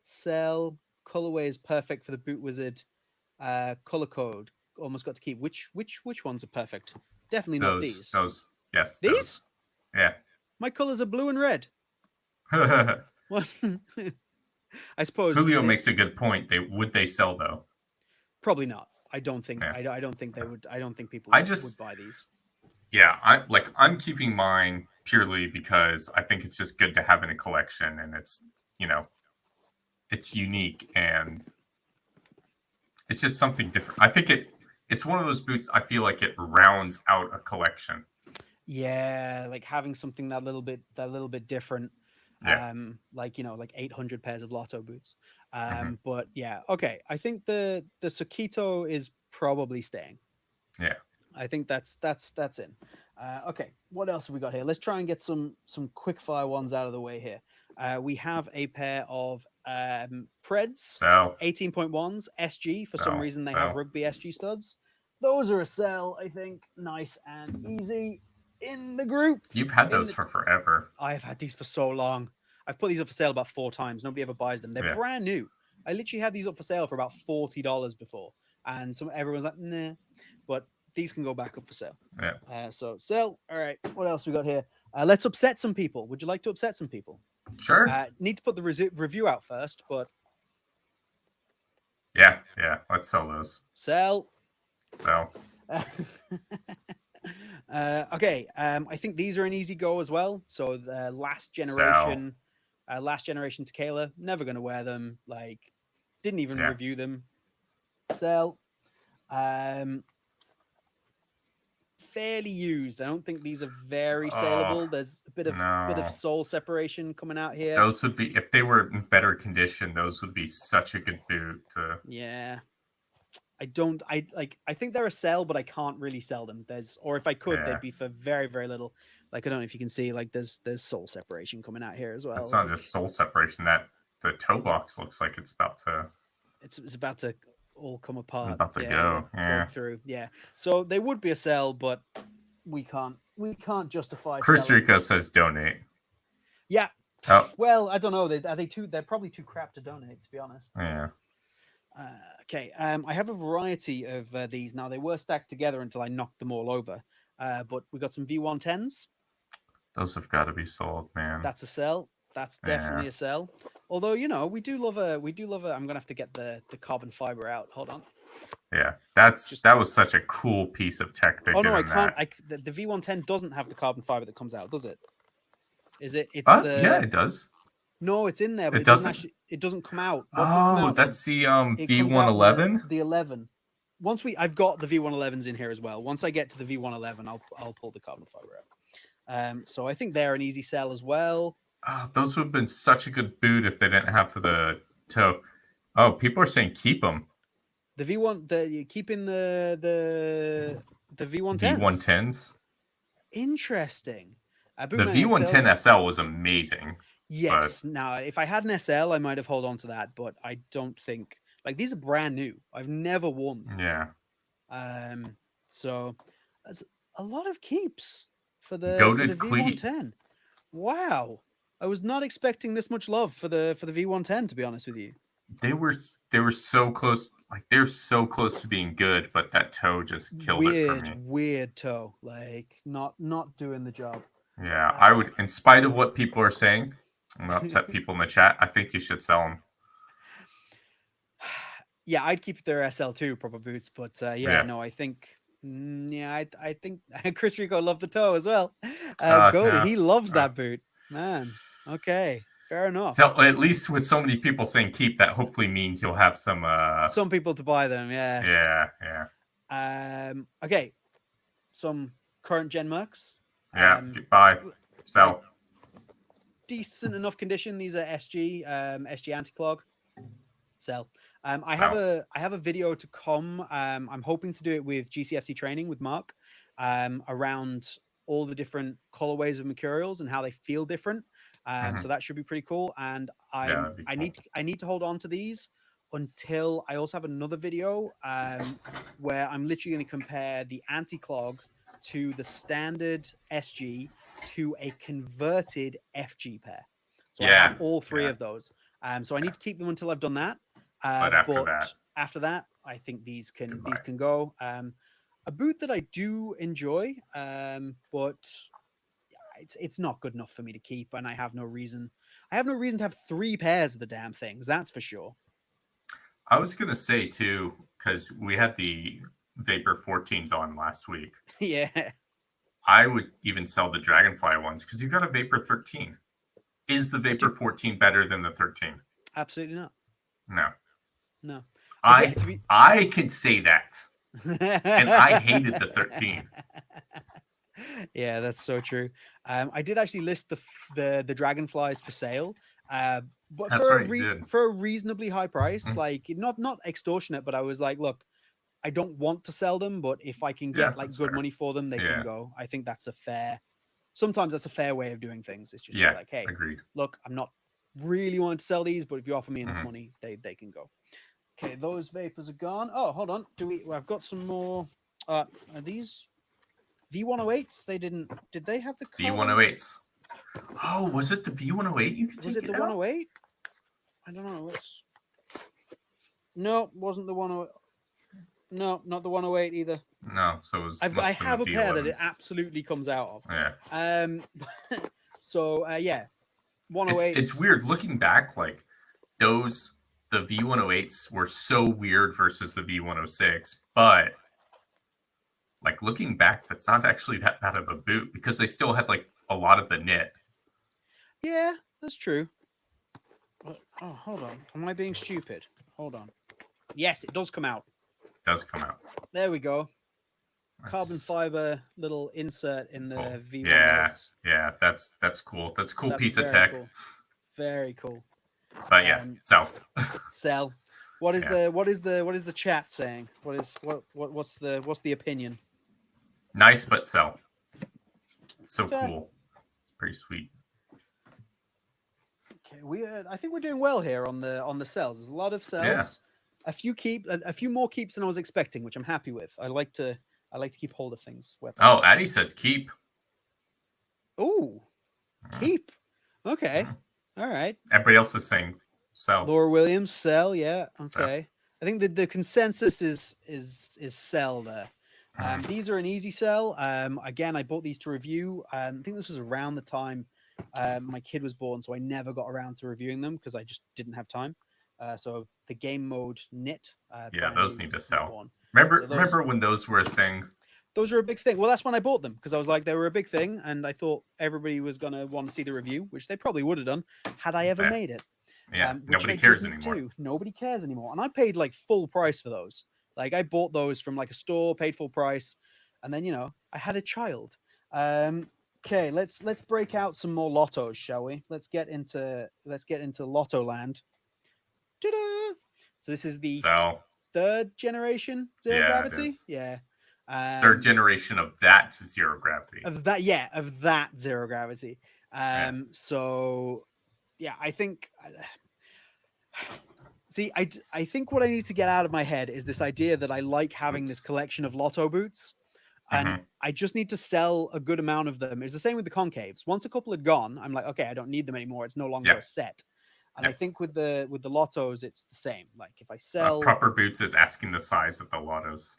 Sell colorway is perfect for the boot wizard. Color code almost got to keep. Which ones are perfect? Definitely not these. those, yes, those. These? Yeah. My colors are blue and red. What? I suppose Julio makes a good point. They sell though? probably not. I don't think Yeah. I don't think they would. I don't think people I would just buy these. yeah, I'm keeping mine purely because I think it's just good to have in a collection, and you know it's unique and it's just something different. I think it's one of those boots. I feel like it rounds out a collection. Yeah, like having something that little bit different. Yeah. Like like 800 pairs of Lotto boots. Hmm. But yeah, okay. I think the Sakito is probably staying. Yeah. I think that's in. Okay, what else have we got here? Let's try and get some quick fire ones out of the way here. We have a pair of Preds So 18.1s SG. For some so reason, they have so rugby SG studs. Those are a sell, I think. Nice and easy in the group. you've had In those the, for forever. I've had these for so long. I've put these up for sale about 4 times. Nobody ever buys them. They're Yeah. brand new. I literally had these up for sale for about $40 before, and everyone's like, nah. But these can go back up for sale. Yeah. So sell. All right. What else we got here? Let's upset some people. Would you like to upset some people? Sure. Need to put the review out first, but Yeah. Yeah. Let's sell those. sell. So Okay. I think these are an easy go as well. So the sell. last generation Tequila. Never gonna wear them. Like, didn't even Yeah. review them. Sell. Um, Fairly used. I don't think these are very Oh saleable. There's a bit of no. soul separation coming out here. Those would be if they were in better condition. Those would be such a good boot to. Yeah. I don't I think they're a sell, but I can't really sell them. There's or if I could, Yeah. they'd be for very, very little. Like I don't know if you can see like there's soul separation coming out here as well. That's not Like just soul separation. That the toe box looks like it's it's about to all come apart. about to Yeah, go. like go Yeah. through. Yeah. So they would be a sell, but we can't justify Chris selling. Rico says donate. Yeah. Oh Well, I don't know. Are they too? They're probably too crap to donate, to be honest. yeah. Uh, okay. I have a variety of these now. They were stacked together until I knocked them all over. But we got some V110s. Those have got to be sold, man. That's a sell. That's Yeah. definitely a sell. Although we do love a. I'm gonna have to get the carbon fiber out. Hold on. Yeah. Just That was such a cool piece of tech they oh did no, I in can't. that. The V110 doesn't have the carbon fiber that comes out, does it? Is it? It's Yeah, the it does. no, it's in there, but It it doesn't doesn't. actually. It doesn't come out. What does come Oh, out then? that's the It comes out V111. the 11. I've got the V111s in here as well. Once I get to the V111, I'll pull the carbon fiber out. So I think they're an easy sell as well. Oh, those would have been such a good boot if they didn't have the toe. Oh, people are saying keep them. The V1, you keeping the V110s. V110s. Interesting. The Boomerang V110 sells. SL was amazing. But Yes. Now, if I had an SL, I might have held on to that, but I don't think like these are brand new. I've never worn these. yeah, So that's a lot of keeps for the goated cleat. V110. Wow. I was not expecting this much love for the V110, to be honest with you. They were so close. Like they're so close to being good, but that toe just killed it for me. Weird toe. Like not doing the job. Yeah, I would. In spite of what people are saying, I'm gonna upset people in the chat. I think you should sell them. Yeah, I'd keep their SL2 proper boots, but Yeah. no, I think I think Chris Rico loved the toe as well. Yeah. Goated, he loves that boot, man. Okay, fair enough. So at least with so many people saying keep, that hopefully means you'll have some. Some people to buy them, yeah. Yeah. Okay, some current gen Mercs. Yeah. Buy. Sell. Like, decent enough condition. These are SG SG anti-clog. Sell. I have a video to come. I'm hoping to do it with GCFC training with Mark around all the different colorways of mercurials and how they feel different. So that should be pretty cool. And I need to hold on to these until I also have another video where I'm literally going to compare the anti-clog to the standard SG to a converted FG pair. So I have all three of those. So I need to keep them until I've done that. But after that, I think these can go. A boot that I do enjoy, but it's not good enough for me to keep, and I have no reason. I have no reason to have 3 pairs of the damn things. That's for sure. I was gonna say too, because we had the Vapor 14s on last week. Yeah. I would even sell the Dragonfly ones because you got a Vapor 13. Is the Vapor 14 better than the 13? Absolutely not. No. Okay, I could say that. And I hated the 13. Yeah, that's so true. I did actually list the dragonflies for sale, but That's right, you did. for a reasonably high price, Mm, like not extortionate. But I was like, look, I don't want to sell them, but if I can yeah, get like that's good fair. money for them, they can Yeah, go. I think that's a fair. Sometimes that's a fair way of doing things. It's just be yeah, like, hey, agreed. look, I'm not really wanting to sell these, but if you offer me enough Hmm. money, they can go. Okay, those vapors are gone. Oh, hold on. Do we? Well, I've got some more. Are these V108s? They didn't. Did they have the carbon? V108s. Oh, was it the V108? You could Was take it the it out. 108? I don't know. Let's. No, wasn't the 108. No, not the 108 either. No, so it was I must have been have a the pair that it V11s. absolutely comes out of. Yeah, Um, so yeah, it's 108s. weird looking back. Like those, the V108s were so weird versus the V106, but like looking back, that's not actually that bad of a boot because they still had like a lot of the knit. Yeah, that's true. Oh, hold on. Am I being stupid? Hold on. Yes, it does come out. It does come out. There we go. Carbon That's fiber little insert in so the yeah, V108s. yeah. That's cool. That's a cool That's piece of very tech. cool. Very cool. But yeah, so Sell. What is yeah, the chat saying? What's the opinion? nice but sell. So Fair. cool. It's pretty sweet. Okay, I think we're doing well here on the sells. There's a lot of Yeah. sells, a few more keeps than I was expecting, which I'm happy with. I like to keep hold of things where Oh, possible. Addy says keep. Oh, Mm, keep. Okay, mm. all right. Everybody else is saying sell. Laura Williams, sell. Yeah, So okay. I think the consensus is sell there. mm, These are an easy sell. Again, I bought these to review. I think this was around the time my kid was born, so I never got around to reviewing them because I just didn't have time. So the game mode knit, yeah, brand those new need to knit sell. one. Remember So remember when those were a thing? those are a big thing. Well, that's when I bought them because I was like, they were a big thing, and I thought everybody was gonna want to see the review, which they probably would have done had I ever Yeah, made it. yeah. Which Nobody I cares didn't anymore. do. Nobody cares anymore, and I paid like full price for those. Like I bought those from like a store, paid full price, and then I had a child. Um, okay, let's break out some more lottos, shall we? Let's get into Lotto Land. Ta-da! So this is the So third generation zero yeah, it gravity. is. Yeah. Third Um, generation of that to zero gravity. of that, yeah, of that zero gravity. Yeah. So yeah, I think. See, I think what I need to get out of my head is this idea that I like having this Oops. collection of lotto boots, and Hmm. I just need to sell a good amount of them. It's the same with the concaves. Once a couple had gone, I'm like, okay, I don't need them anymore. It's no longer Yep. a set. And I Yep. think with the lottos, it's the same. Like if I sell Proper boots is asking the size of the lottos.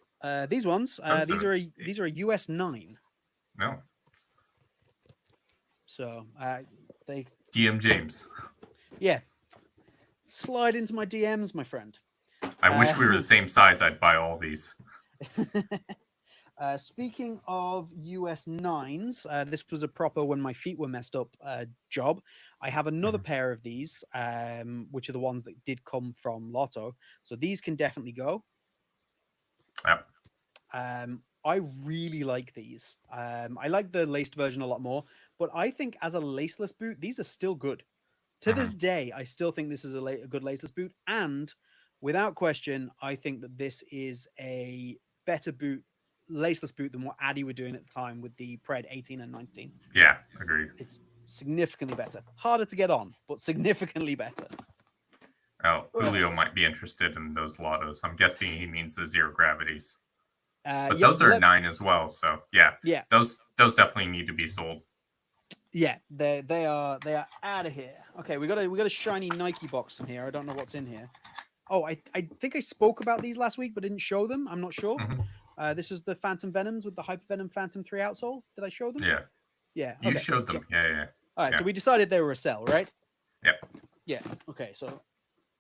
these ones, Those are these are a US 9. no So they DM James. yeah, slide into my DMs, my friend. I wish we were the same size. I'd buy all these. Speaking of US 9s, this was a proper when my feet were messed up job. I have another Mhm. pair of these, which are the ones that did come from Lotto. So these can definitely go. Yep. I really like these. I like the laced version a lot more, but I think as a laceless boot, these are still good. To Hmm. this day, I still think this is a good laceless boot. And without question, I think that this is a better boot, laceless boot, than what Addy were doing at the time with the Pred 18 and 19. Yeah, agreed. It's significantly better. Harder to get on, but significantly better. Oh, Ugh. Julio might be interested in those lottos. I'm guessing he means the zero gravities. But Yeah, those are 9 as well. So yeah, yeah, those definitely need to be sold. yeah. They are out of here. Okay, we got a shiny Nike box in here. I don't know what's in here. Oh, I think I spoke about these last week, but didn't show them. I'm not sure. Hmm. This is the Phantom Venoms with the Hyper Venom Phantom 3 outsole. Did I show them? Yeah, Yeah. you Okay. showed So, them. Yeah. all right. Yeah. So we decided they were a sell, right? Yep. Yeah. Okay. So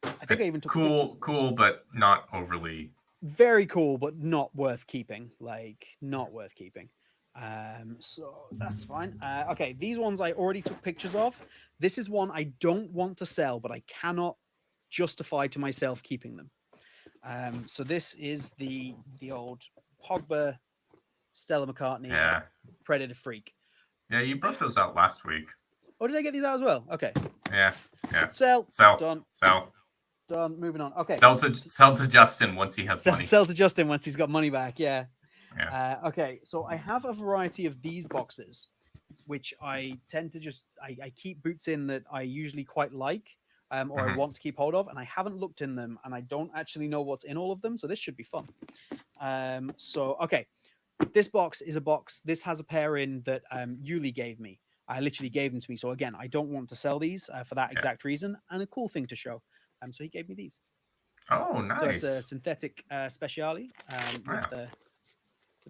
I think I even took pictures Cool, of those. cool, but not overly. Very cool, but not worth keeping. Like not worth keeping. So that's fine. Okay. These ones I already took pictures of. This is one I don't want to sell, but I cannot justify to myself keeping them. So this is the old Pogba Stella McCartney, Yeah. Predator Freak. Yeah, you brought those out last week. Oh, did I get these out as well? Okay. Yeah. Sell. Sell. Done. Sell. Done. Moving on. Okay. Sell to Justin once he has money. Sell to Justin once he's got money back. Yeah. Yeah. Okay. So I have a variety of these boxes, which I tend to just I keep boots in that I usually quite like, or I want to keep hold of, and I haven't looked in them, and I don't actually know what's in all of them. So this should be fun. So okay, this box is a box. This has a pair in that Yuli gave me. I literally gave them to me. So again, I don't want to sell these for that exact reason, and a cool thing to show. So he gave me these. Oh, nice. So it's a synthetic speciale with the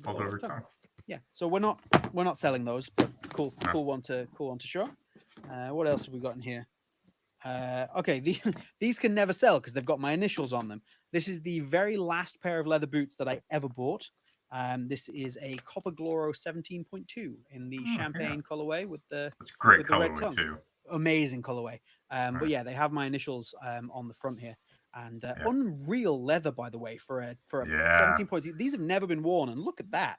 hold over tongue. Yeah. So we're not selling those, but cool one to show. What else have we got in here? Okay, these can never sell because they've got my initials on them. This is the very last pair of leather boots that I ever bought. This is a Copper Gloro 17.2 in the champagne colorway with the great with the red tongue. Too. Amazing colorway. But yeah, they have my initials on the front here. And unreal leather, by the way, for a 17.2. These have never been worn, and look at that.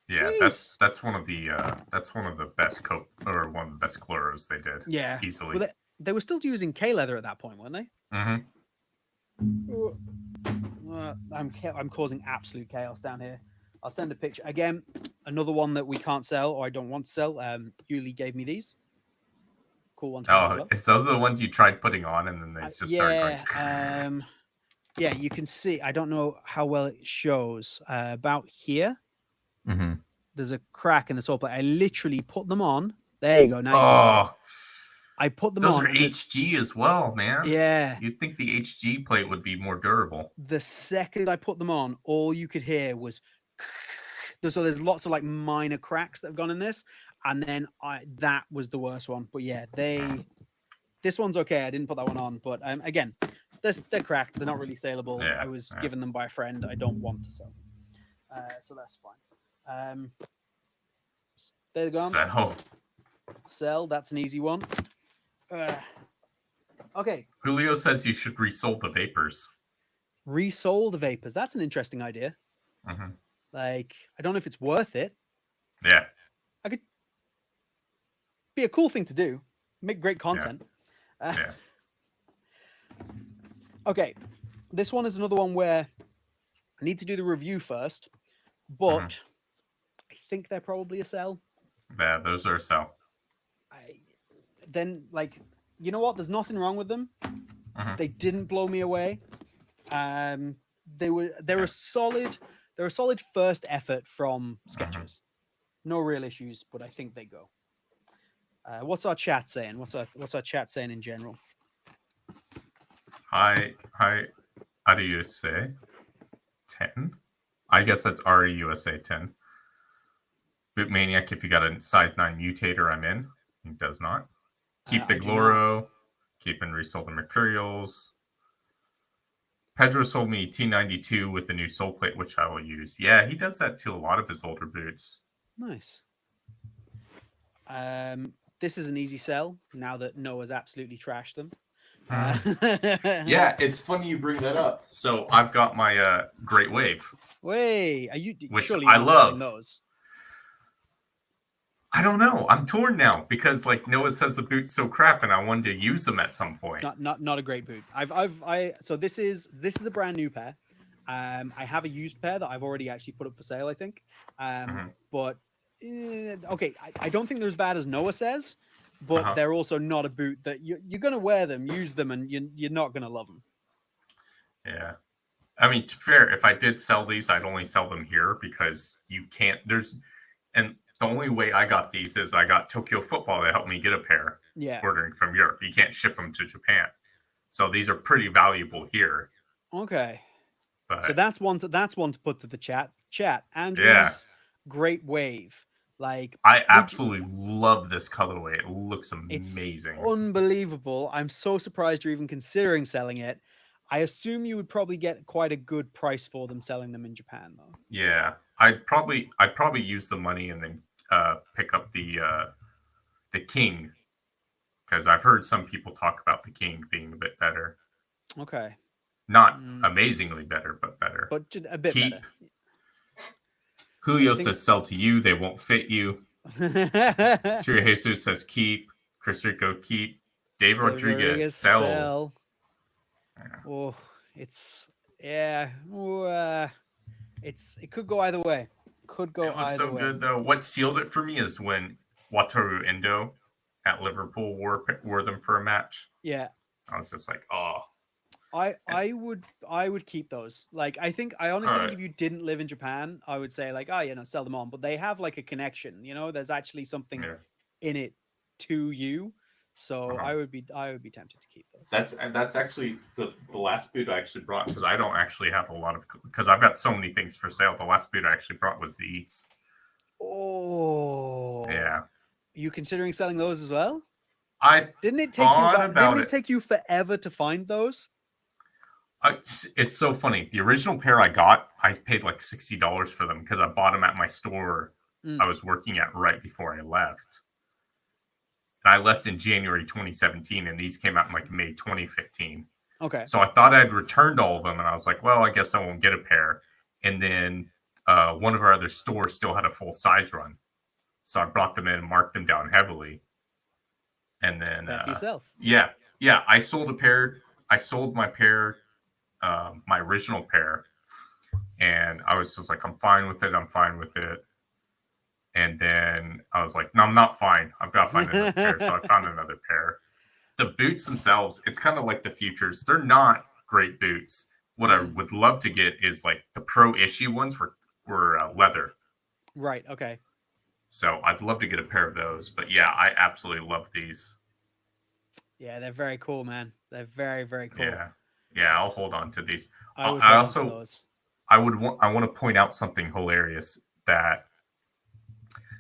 Yeah, Jeez. that's one of the best one of the best Gloros they did. Yeah, easily. Well, they were still using K leather at that point, weren't they? I'm causing absolute chaos down here. I'll send a picture again. Another one that we can't sell or I don't want to sell. Yuli gave me these. Cool ones. Oh, so those are the ones you tried putting on and then they just started going. Yeah, you can see. I don't know how well it shows. About here, there's a crack in the sole plate. I literally put them on. There you go. Now I put them on. Those are HG as well, man. Yeah. You'd think the HG plate would be more durable. The second I put them on, all you could hear was. So there's lots of like minor cracks that have gone in this, and then that was the worst one. But yeah, this one's okay. I didn't put that one on, but again, they're cracked. They're not really saleable. Yeah, I was given them by a friend. I don't want to sell them, so that's fine. They're gone. Sell. That's an easy one. Okay. Julio says you should resole the vapors. Resole the vapors. That's an interesting idea. Like, I don't know if it's worth it. Yeah. I could be a cool thing to do. Make great content. Yeah. Okay. This one is another one where I need to do the review first, but I think they're probably a sell. Yeah, those are a sell. Then, like, you know what? There's nothing wrong with them. They didn't blow me away. They're a solid first effort from Skechers. No real issues, but I think they go. What's our chat saying? What's our chat saying in general? Hi. How do you say 10? I guess that's REUSA 10. Boot Maniac, if you got a size 9 mutator, I'm in. He does not. Keep the Gloro. Keep and resole the Mercurials. Pedro sold me T92 with the new sole plate, which I will use. Yeah, he does that to a lot of his older boots. Nice. This is an easy sell now that Noah's absolutely trashed them. Yeah, it's funny you bring that up. So I've got my Great Wave. Wait, are you? Which surely I love. Those. I don't know. I'm torn now because like Noah says the boot's so crap, and I wanted to use them at some point. Not a great boot. So this is a brand new pair. I have a used pair that I've already actually put up for sale, I think. But okay, I don't think they're as bad as Noah says, but they're also not a boot that you're gonna wear them, use them, and you're not gonna love them. Yeah. I mean, to be fair, if I did sell these, I'd only sell them here because you can't. The only way I got these is I got Tokyo Football to help me get a pair. Yeah. Ordering from Europe. You can't ship them to Japan. So these are pretty valuable here. Okay. But, so that's one to put to the chat. Andrew's Great Wave. Like I absolutely love this colorway. It looks amazing. It's unbelievable. I'm so surprised you're even considering selling it. I assume you would probably get quite a good price for them selling them in Japan though. Yeah. I'd probably use the money and then pick up the King, because I've heard some people talk about the King being a bit better. Okay. Not amazingly better, but better. But a bit better. Julio think. says sell to you. They won't fit you. Chiri Jesus says keep. Chris Rico keep. Dave David Rodriguez Rodriguez sell. sell. Yeah. Oh, it's yeah. It could go either way. Could go It looks either so way. good though. What sealed it for me is when Wataru Endo at Liverpool wore them for a match. Yeah. I was just like, oh. I would keep those. Like I honestly think Alright. if you didn't live in Japan, I would say like, oh, sell them on. But they have like a connection, there's actually something Yeah. in it to you. So Uh-huh. I would be tempted to keep those. That's actually the last boot I actually brought, because I don't actually have a lot of, because I've got so many things for sale. The last boot I actually brought was these. Oh, Yeah. you considering selling those as well? I Didn't it take you thought about? Didn't about it it. take you forever to find those? It's so funny. The original pair I got, I paid like $60 for them because I bought them at my store I was working at right before I left. And I left in January 2017, and these came out in like May 2015. Okay. So I thought I'd returned all of them, and I was like, well, I guess I won't get a pair. And then one of our other stores still had a full size run. So I brought them in and marked them down heavily. And then, Pair for yourself. yeah, I sold a pair. I sold my pair, my original pair, and I was just like, I'm fine with it. I'm fine with it. And then I was like, no, I'm not fine. I've got to find another pair. So I found another pair. The boots themselves, it's kind of like the Futures. They're not great boots. What I would love to get is like the pro issue ones were leather. Right. Okay. So I'd love to get a pair of those. But yeah, I absolutely love these. Yeah, they're very cool, man. They're very, very cool. Yeah, I'll hold on to these. I would I hold on to also those. I want to point out something hilarious that,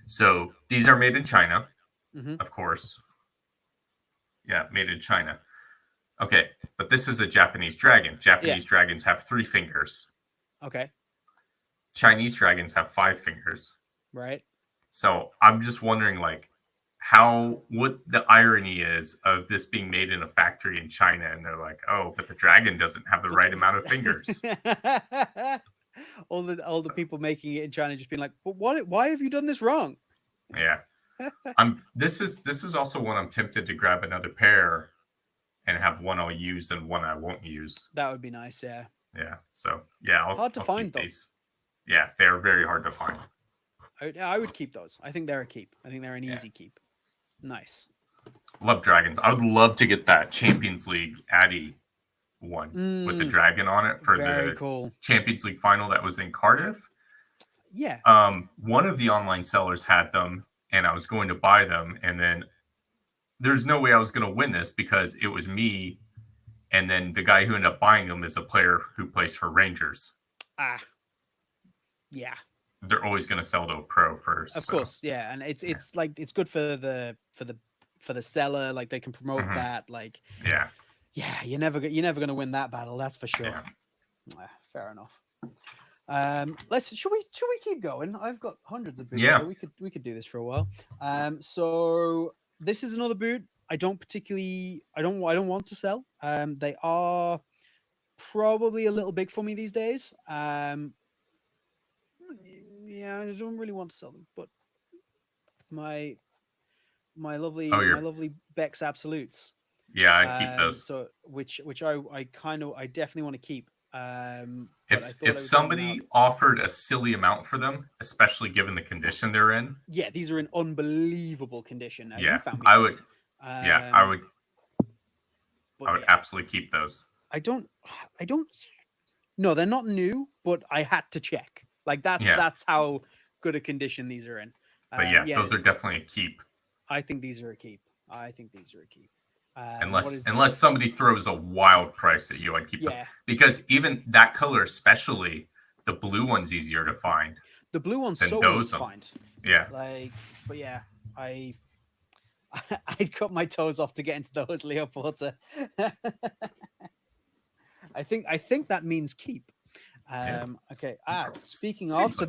so these are made in China, of course. Yeah, made in China. Okay, but this is a Japanese dragon. Japanese dragons have 3 fingers. Okay. Chinese dragons have 5 fingers. Right. So I'm just wondering, like, what the irony is of this being made in a factory in China, and they're like, oh, but the dragon doesn't have the right amount of fingers. all the people making it in China just being like, but why have you done this wrong? Yeah. This is also one I'm tempted to grab another pair and have one I'll use and one I won't use. That would be nice, yeah. Yeah. So yeah, Hard to I'll find keep though. these. Yeah, they're very hard to find. I would keep those. I think they're a keep. I think they're an easy keep. Nice. Love dragons. I would love to get that Champions League Addy one with the dragon on it for the cool Champions League final that was in Cardiff. Yeah. One of the online sellers had them, and I was going to buy them, and then there's no way I was going to win this because it was me, and then the guy who ended up buying them is a player who plays for Rangers. Yeah. They're always going to sell to a pro first. Of course, yeah, and it's like it's good for the seller. Like they can promote that. Like yeah, you're never going to win that battle. That's for sure. Yeah. Fair enough. Should we keep going? I've got hundreds of boots. Yeah, so we could do this for a while. So this is another boot. I don't want to sell. They are probably a little big for me these days. Yeah, I don't really want to sell them, but my lovely Beck's Absolutes. Yeah, I'd keep those. So which I definitely want to keep. If somebody offered a silly amount for them, especially given the condition they're in. Yeah, these are in unbelievable condition. Yeah, I would. I would absolutely keep those. I don't. No, they're not new, but I had to check. Like that's how good a condition these are in. But those are definitely a keep. I think these are a keep. Unless somebody throws a wild price at you, I'd keep them. Because even that color, especially the blue one's easier to find. The blue one's so easy to find. Yeah. But yeah, I'd cut my toes off to get into those Leoporta. I think that means keep. Okay. Speaking of, so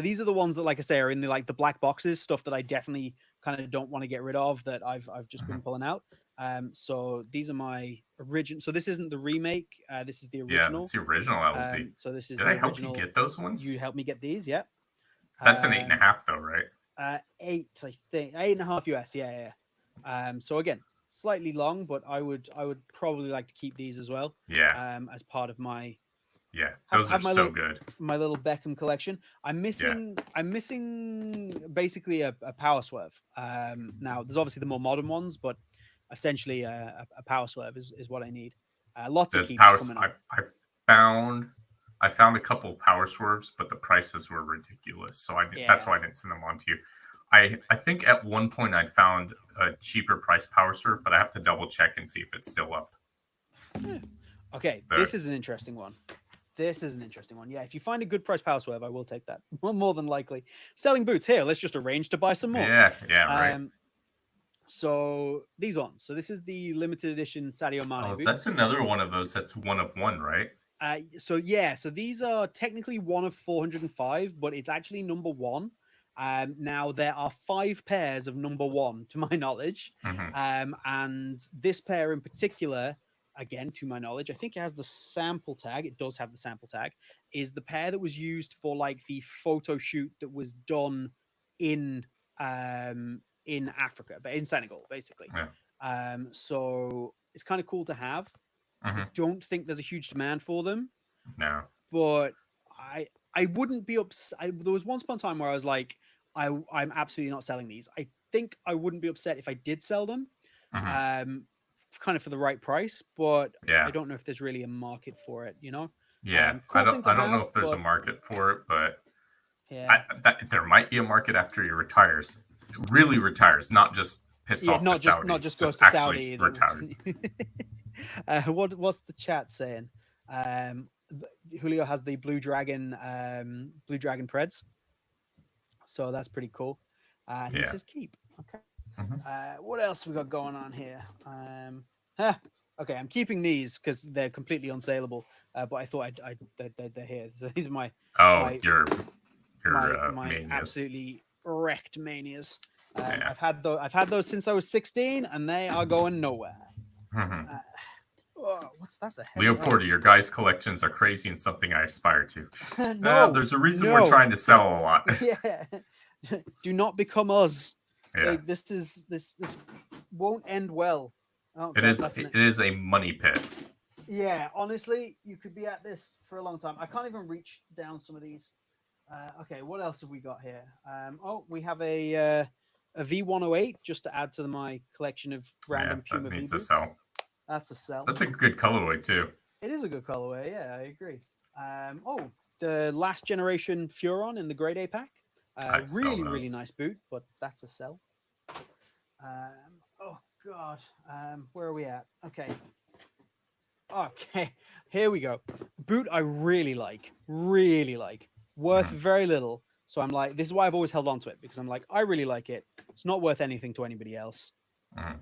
these are the ones that, like I say, are in the the black boxes, stuff that I definitely kind of don't want to get rid of, that I've just been pulling out. So these are my original. So this isn't the remake. This is the original. Yeah, it's the original LZ. So this is. Did I help you get those ones? You helped me get these, yeah. That's an 8.5 though, right? Eight, I think, 8.5 US. Yeah, yeah. So again, slightly long, but I would probably like to keep these as well. Yeah, As part of my yeah. Those are have so good. my little Beckham collection. Yeah. I'm missing basically a power swerve. Now there's obviously the more modern ones, but essentially a power swerve is what I need. Lots of There's keeps power. coming up. Found I found a couple of power swerves, but the prices were ridiculous. So that's Yeah. why I didn't send them on to you. I think at one point I found a cheaper price power swerve, but I have to double check and see if it's still up. Yeah. Okay, The, this is an interesting one. This is an interesting one. Yeah, if you find a good price power swerve, I will take that. More than likely. Selling boots here. Let's just arrange to buy some more. yeah, right. So these ones. So this is the limited edition Sadio Mane Oh, that's boots. another one of those. That's one of one, right? So yeah, so these are technically one of 405, but it's actually number one. Now there are 5 pairs of number one to my knowledge, Mm-hmm. and this pair in particular, again to my knowledge, I think it has the sample tag. It does have the sample tag. Is the pair that was used for like the photo shoot that was done in Africa, but in Senegal, basically. Yeah. So it's kind of cool to have. I Mm-hmm. don't think there's a huge demand for them, No. but I wouldn't be upset. There was once upon a time where I was like, I'm absolutely not selling these. I think I wouldn't be upset if I did sell them, Mm-hmm. um, kind of for the right price. But I Yeah. don't know if there's really a market for it. Yeah. Cool thing to I don't know have, if there's a but market for it, but yeah, there might be a market after he retires. Really retires, not just pissed yeah, off to not Saudi. just goes Just to actually Saudi. retired. What's the chat saying? Julio has the Blue Dragon Preds, so that's pretty cool. He Yeah. says keep. Okay. Mm-hmm. What else we got going on here? Okay, I'm keeping these because they're completely unsaleable. But I thought they're here. So these are Oh, my your my manias. absolutely wrecked manias. Yeah. I've had those since I was 16, and they are going nowhere. Mm-hmm. That's a heavy. Leo Oh. Porter, your guys' collections are crazy and something I aspire to. No, There's a reason we're no. trying to sell a lot. Yeah. Do not become us. Yeah. This won't end well. Oh It god, is that's it is a money pit. yeah. Honestly, you could be at this for a long time. I can't even reach down some of these. Okay, what else have we got here? We have a V108 just to add to my collection of Yeah, random that Puma V needs to boots. sell. That's a sell. That's a good colorway too. It is a good colorway. Yeah, I agree. The last generation Furon in the Grade A pack. I'd sell Really those. nice boot, but that's a sell. Oh god, where are we at? Okay, here we go. Boot I really like, worth Mhm. very little. So I'm like, this is why I've always held on to it because I'm like, I really like it. It's not worth anything to anybody else. Mhm.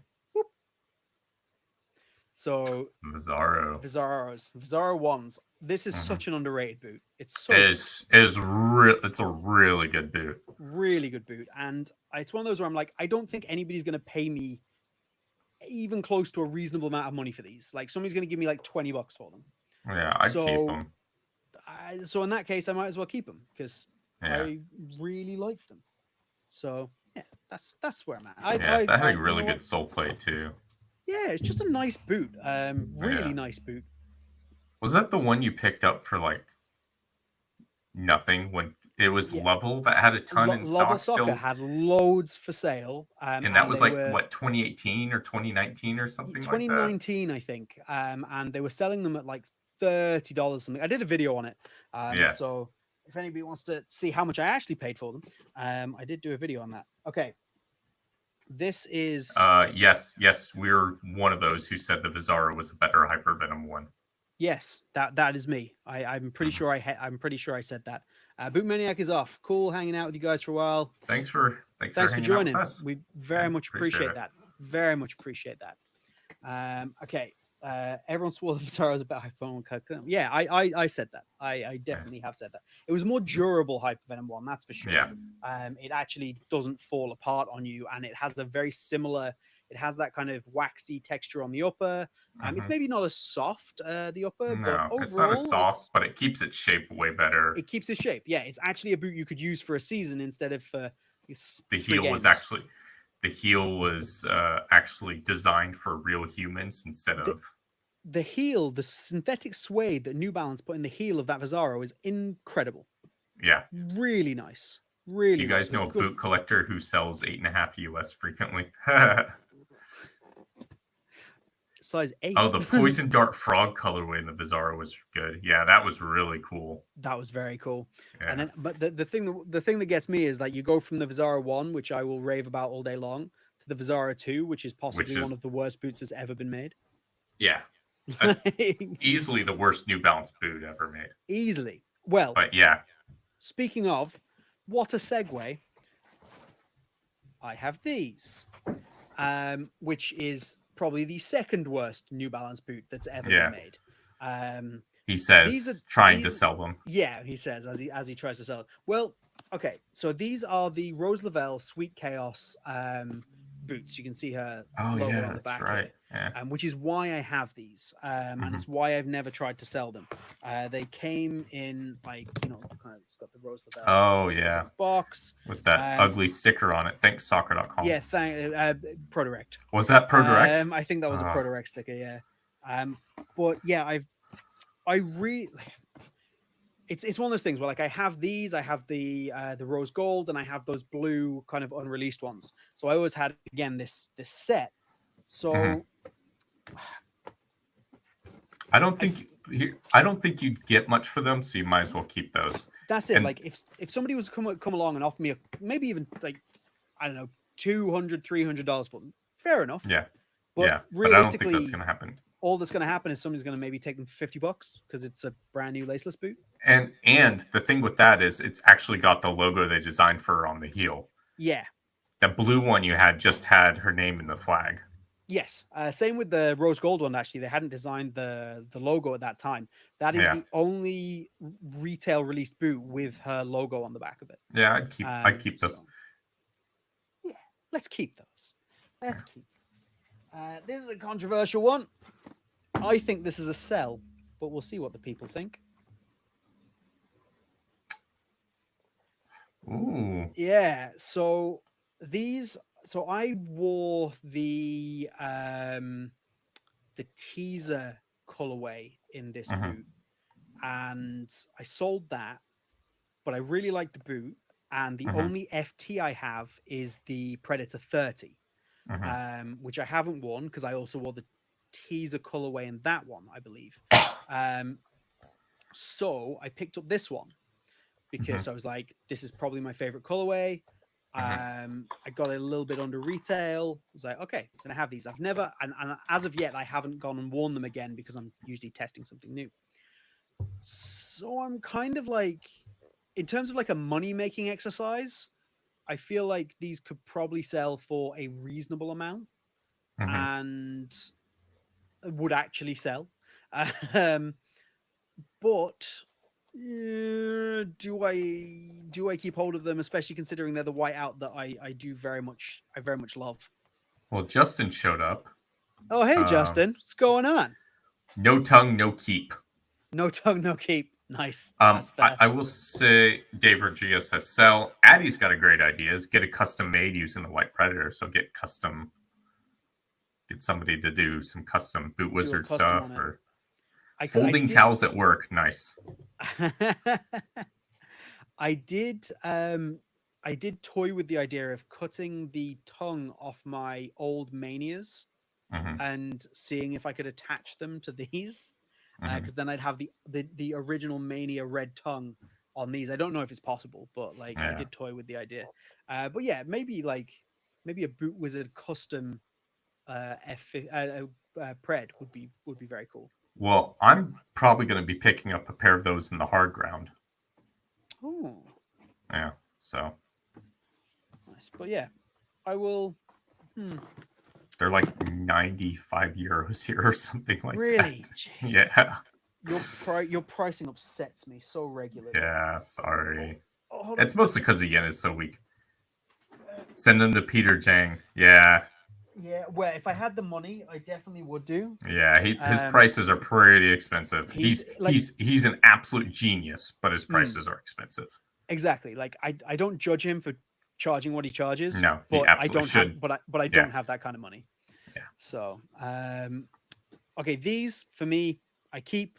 So Mazzaro. Vizaro ones. This is Mhm. such an underrated boot. It's so It's it's a really good boot. really good boot, and it's one of those where I'm like, I don't think anybody's going to pay me even close to a reasonable amount of money for these. Like somebody's going to give me like $20 for them. Yeah, I'd keep So, them. so in that case, I might as well keep them because Yeah, I really like them. So yeah, that's where I'm at. yeah, that had a you really know what? good sole plate too. Yeah, it's just a nice boot. Really Yeah, nice boot. was that the one you picked up for like nothing when it was Yeah, level that had a ton in Lovell stock Soccer still? had loads for sale, And that and was they like were what 2018 or 2019 or something like that. 2019, I think, and they were selling them at like $30 something. I did a video on it, Yeah. so if anybody wants to see how much I actually paid for them, I did do a video on that. Okay, this is Yes, we're one of those who said the Vizara was a better Hypervenom one. yes, that is me. I'm pretty Mhm. sure I'm pretty sure I said that. Boot Maniac is off. Cool, hanging out with you guys for a while. Thanks for Thanks for hanging out with joining. us. We Yeah, very much appreciate appreciate it. that. Very much appreciate that. Okay. Everyone swore the Vitara was about Hypervenom 1. Yeah, I said that. I definitely have said that. It was a more durable Hypervenom 1, that's for sure. Yeah. It actually doesn't fall apart on you, and it has a very similar. It has that kind of waxy texture on the upper. It's maybe not as soft the upper, but No, it's not as overall soft, but it keeps its shape way better. it keeps its shape. Yeah, it's actually a boot you could use for a season instead of for The 3 heel was games. actually the heel was actually designed for real humans instead The, of the heel, the synthetic suede that New Balance put in the heel of that Vizaro is incredible. yeah. Really nice. Do Really you nice. guys With know a good boot collector who sells 8.5 US frequently? size 8. Oh, the poison dart frog colorway in the Bizarro was good. Yeah, that was really cool. That was very cool. And Yeah, then, but the thing that gets me is like you go from the Vizaro 1, which I will rave about all day long, to the Vizaro 2, which is which possibly one is of the worst boots that's ever been made. yeah, uh, easily the worst New Balance boot ever made. Easily. Well, But yeah, speaking of, what a segue. I have these, which is probably the second worst New Balance boot that's ever been yeah. made. Um, He these are says trying to these sell them. Yeah, he says as he tries to sell it. Well, okay, so these are the Rose Lavelle Sweet Chaos boots. You can see her Oh logo yeah, on the that's back right. here, Yeah. which is why I have these, and it's why I've never tried to sell them. They came in like kind of, it's got the Rose Lavelle Oh specific yeah, box. with that Um, ugly sticker on it. Thanks soccer.com. yeah, ProDirect. Was that ProDirect? I think that was a ProDirect sticker. Yeah, but yeah, I really it's one of those things where like I have these, I have the rose gold, and I have those blue kind of unreleased ones. So I always had again this set. Mhm. So I don't I think I don't think you'd get much for them, so you might as well keep those. that's it. And Like if somebody was come along and offer me maybe even like I don't know $200-$300 for them, fair enough. yeah, But but I don't think that's realistically, gonna happen. all that's going to happen is somebody's going to maybe take them for $50 because it's a brand new laceless boot. And the thing with that is it's actually got the logo they designed for her on the heel. Yeah. The blue one you had just had her name in the flag. Yes. Same with the rose gold one. Actually, they hadn't designed the logo at that time. That is Yeah. the only retail released boot with her logo on the back of it. Yeah, I'd keep those. So, yeah, let's keep those. Let's keep those. This is a controversial one. I think this is a sell, but we'll see what the people think. Ooh. Yeah. So these. So I wore the teaser colorway in this boot, and I sold that. But I really like the boot, and the only FT I have is the Predator 30, which I haven't worn because I also wore the teaser colorway in that one, I believe. So I picked up this one because I was like, this is probably my favorite colorway. I got it a little bit under retail. I was like, okay, I'm gonna have these. I've never, and as of yet, I haven't gone and worn them again because I'm usually testing something new. So I'm kind of like, in terms of like a money making exercise, I feel like these could probably sell for a reasonable amount and would actually sell. Um, but do I keep hold of them, especially considering they're the whiteout that I very much love. Well, Justin showed up. Oh hey Justin, what's going on? No tongue, no keep. No tongue, no keep. Nice. That's fair. I will say Dave Rodriguez says sell. Addie's got a great idea. Is get a custom made using the White Predator. So get somebody to do some custom Boot Wizard stuff or folding towels at work. Nice. I did toy with the idea of cutting the tongue off my old Manias and seeing if I could attach them to these. Because then I'd have the original Mania red tongue on these. I don't know if it's possible, but like I did toy with the idea. But yeah, maybe a Boot Wizard custom Pred would be very cool. Well, I'm probably going to be picking up a pair of those in the hard ground. Oh, yeah. So nice, but yeah, I will. They're like 95 euros here or something like really? that. Yeah. Your pricing upsets me so regularly. Yeah, sorry. It's mostly because the yen is so weak. Send them to Peter Jang. Yeah. Yeah, well, if I had the money, I definitely would do. Yeah, his Um, prices are pretty expensive. he's He's like, he's he's an absolute genius, but his mm, prices are expensive. exactly. Like, I don't judge him for charging what he charges, No, he but I absolutely don't have, should. but I Yeah. don't have that kind of money. Yeah. So, okay, these for me, I keep.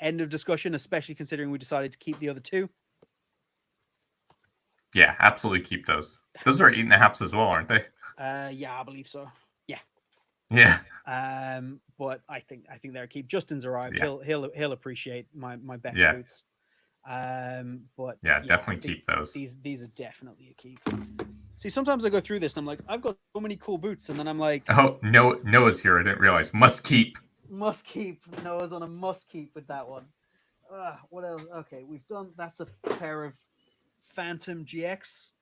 End of discussion, especially considering we decided to keep the other two. Yeah, absolutely keep those. Those are 8.5s as well, aren't they? Yeah, I believe so. Yeah. Yeah. But I think they're a keep. Justin's arrived. Yeah. He'll appreciate my Beck's Yeah. boots. But Yeah, yeah, I definitely think keep those. these are definitely a keep. See, sometimes I go through this and I'm like, I've got so many cool boots, and then I'm like, Oh, Noah's here. I didn't realize. Must keep. must keep. Noah's on a must keep with that one. What else? Okay, we've done. That's a pair of Phantom GX.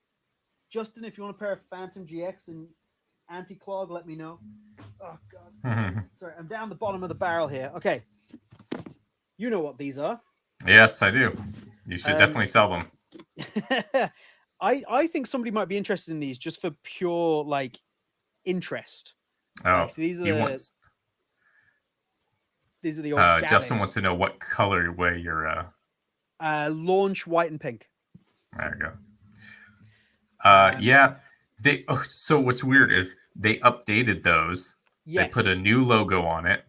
Justin, if you want a pair of Phantom GX and anti-clog, let me know. Oh god, sorry, I'm down the bottom of the barrel here. Okay, you know what these are. Yes, I do. You should Um, definitely sell them. I think somebody might be interested in these just for pure like interest. Oh, Like, so he wants. these are the old Justin wants Gavics. to know what colorway you're. Launch white and pink. There you go. Um, Yeah. They. Oh, so what's weird is they updated those. They put a yes. new logo on it.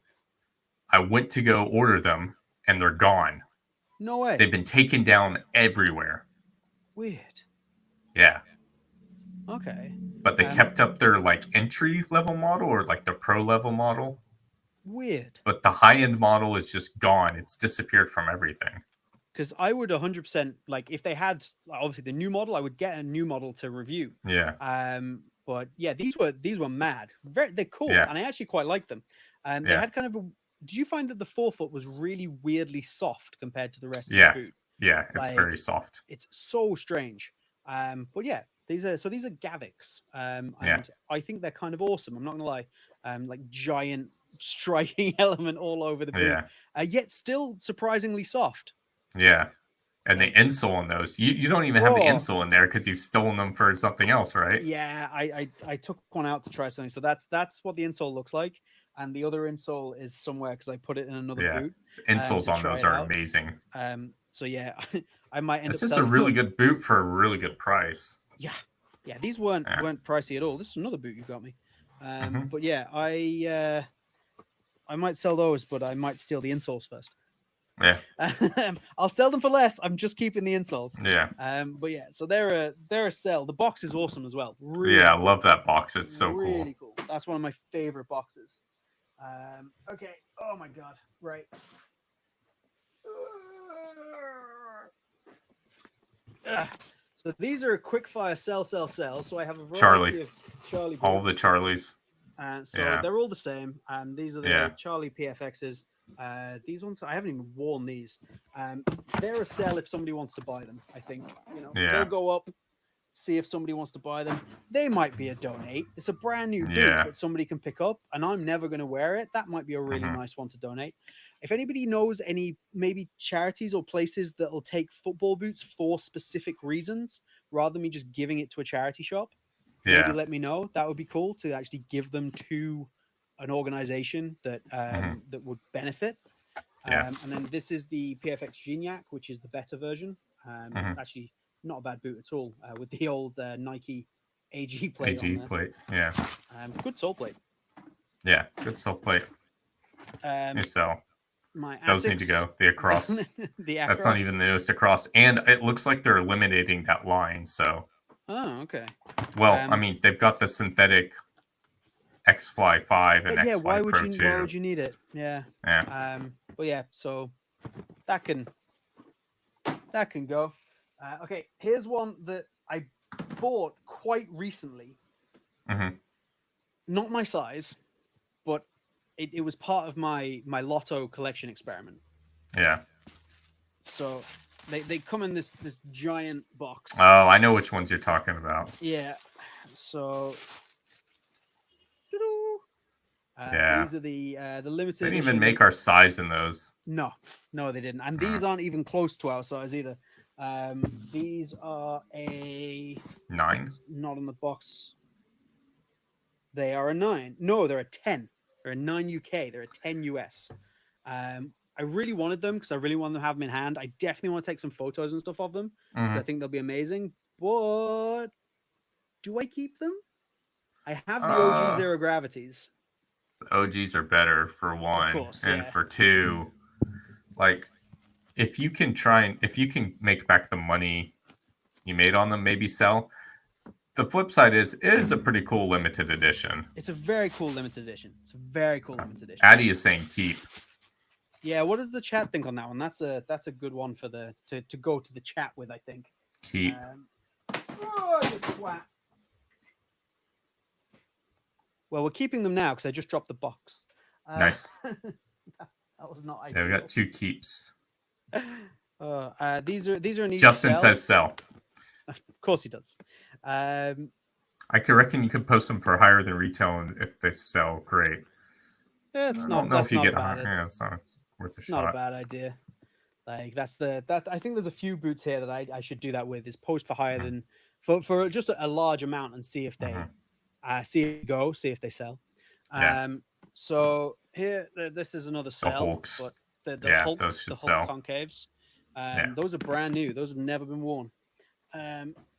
I went to go order them, and they're gone. No way. They've been taken down everywhere. Weird. Yeah. Okay. But they kept up their like entry level model or like the pro level model. Weird. But the high end model is just gone. It's disappeared from everything. Because I would 100% like if they had obviously the new model, I would get a new model to review. Yeah. But yeah, these were mad. They're cool, Yeah. and I actually quite like them. They Yeah. had kind of a. Did you find that the forefoot was really weirdly soft compared to the rest of Yeah. the boot? Yeah. It's Like, very soft. it's so strange. But yeah, these are Gavics. And Yeah. I think they're kind of awesome. I'm not gonna lie. Like giant striking element all over the boot, Yeah. yet still surprisingly soft. Yeah. And the Like, insole on those, you don't even have the oh insole in there because you've stolen them for something else, right? yeah, I took one out to try something. So that's what the insole looks like, and the other insole is somewhere because I put it in another Yeah. boot Insoles to on try those it are out. amazing. So yeah, I might end It's up just a selling really them. good boot for a really good price. Yeah, these weren't Yeah. pricey at all. This is another boot you got me. Mm-hmm. But yeah, I might sell those, but I might steal the insoles first. Yeah. I'll sell them for less. I'm just keeping the insoles. Yeah. But yeah, so they're a sell. The box is awesome as well. Really Yeah. I cool. love that box. It's so Really cool. cool. That's one of my favorite boxes. Okay. Oh my god. Right. So these are a quick fire sell. So I have a variety Charlie. of Charlie boots. All the Charlies. So Yeah. they're all the same. These are the Yeah. Charlie PFXs. These ones I haven't even worn these. They're a sell if somebody wants to buy them. I think Yeah. they'll go up. See if somebody wants to buy them. They might be a donate. It's a brand new boot Yeah. that somebody can pick up, and I'm never going to wear it. That might be a really Mhm. nice one to donate. If anybody knows any maybe charities or places that'll take football boots for specific reasons, rather than me just giving it to a charity shop, maybe Yeah. let me know. That would be cool to actually give them to an organization that Mhm. that would benefit. Yeah. And then this is the PFX Gignac, which is the better version. Mhm. Actually, not a bad boot at all with the old Nike AG plate on AG there. plate. Yeah. Good sole plate. Yeah. Good sole plate. So My those need to Asics, go. The across. the That's not Across. even the newest across. And it looks like they're eliminating that line. So, Oh, okay. well, I mean, they've got the synthetic X Fly 5 and yeah, X Fly Pro 2. why would you need it? Yeah. Yeah. But yeah, so that can go. Okay, here's one that I bought quite recently. Mhm. Not my size, but it was part of my lotto collection experiment. Yeah. So they come in this giant box. Oh, I know which ones you're talking about. Yeah. So Yeah. so these are the limited They didn't edition. even make our size in those. No, they didn't. And these aren't even close to our size either. These are a 9. not on the box. They are a 9. No, they're a 10. They're a 9 UK. They're a 10 US. I really wanted them because I really wanted to have them in hand. I definitely want to take some photos and stuff of them because I Mhm. think they'll be amazing. But do I keep them? I have the OG Uh, Zero Gravities. OGs are better for Of one, course, and yeah. for two, like if you can if you can make back the money you made on them, maybe sell. The flip side is it is a pretty cool limited edition. It's a very cool limited edition. It's a very cool limited edition. Addy is saying keep. Yeah, what does the chat think on that one? That's a good one for the to go to the chat with, I think. Keep. Oh, you twat. Well, we're keeping them now because I just dropped the box. Nice. That was not Yeah, we ideal. got 2 keeps. These are an easy Justin sell. says sell. Of course he does. I could reckon you could post them for higher than retail, and if they sell, great. Yeah, I don't know if you get higher. Yeah, it's not worth a It's not a shot. bad idea. Like that. I think there's a few boots here that I should do that with. Is post for higher than for just a large amount and see if they see if they sell. Yeah. So here, this is another sell. Hulks. But the Yeah, Hulk, those should the sell. Hulk concaves. Yeah. Those are brand new. Those have never been worn.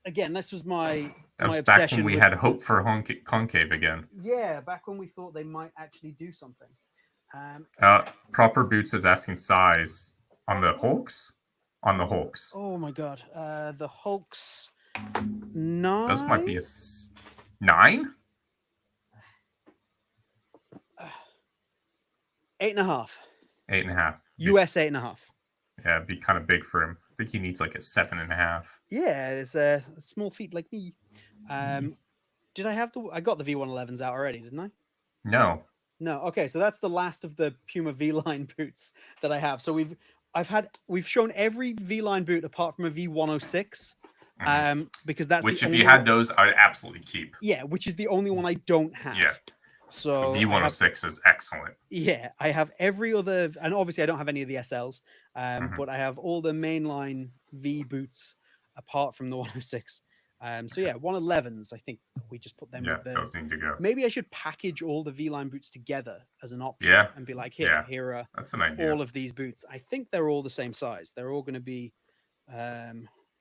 Again, this was my That was my back obsession when we with, had hope for concave again. yeah, back when we thought they might actually do something. Proper Boots is asking size on the Hulks. On the Hulks. Oh my god, the Hulks 9. Those might be a 9. 8.5. 8.5. US 8.5. Yeah, it'd be kind of big for him. I think he needs like a 7.5. Yeah, it's a small feet like me. Did I have I got the V111s out already, didn't I? No. No. Okay, so that's the last of the Puma V-line boots that I have. So we've shown every V-line boot apart from a V106. Because that's which, the if only you had those, I'd absolutely keep. Yeah, which is the only one I don't have. Yeah. So the V106 is excellent. Yeah, I have every other, and obviously I don't have any of the SLs, but I have all the mainline V boots apart from the 106. So yeah, 111s. I think we just put them with the. Those need to go. Maybe I should package all the V-line boots together as an option. Yeah. And be like, here are that's an idea. all of these boots. I think they're all the same size. They're all going to be a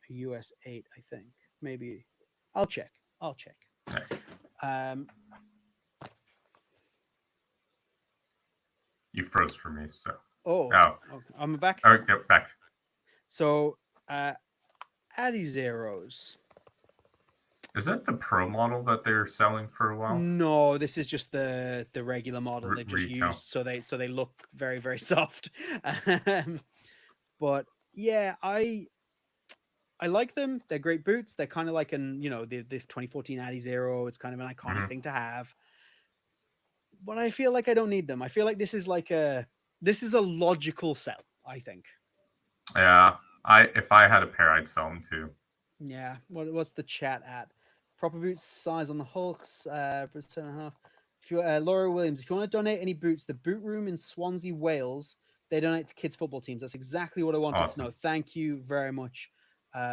US 8. I think maybe. I'll check. Okay. You froze for me, so. Okay. I'm back. All right, go back. So, Addy Zeros. Is that the Pro model that they're selling for a while? No, this is just the regular model they just retail. used, so they look very, very soft. But yeah, I like them. They're great boots. They're kind of like the 2014 Addy Zero. It's kind of an iconic thing to have. But I feel like I don't need them. I feel like this is a logical sell, I think. Yeah, if I had a pair, I'd sell them too. Yeah. What's the chat at? Proper boots size on the Hulks, 7.5. If you Laura Williams, if you want to donate any boots, the boot room in Swansea, Wales, they donate to kids' football teams. That's exactly what I wanted to know. Thank you very much,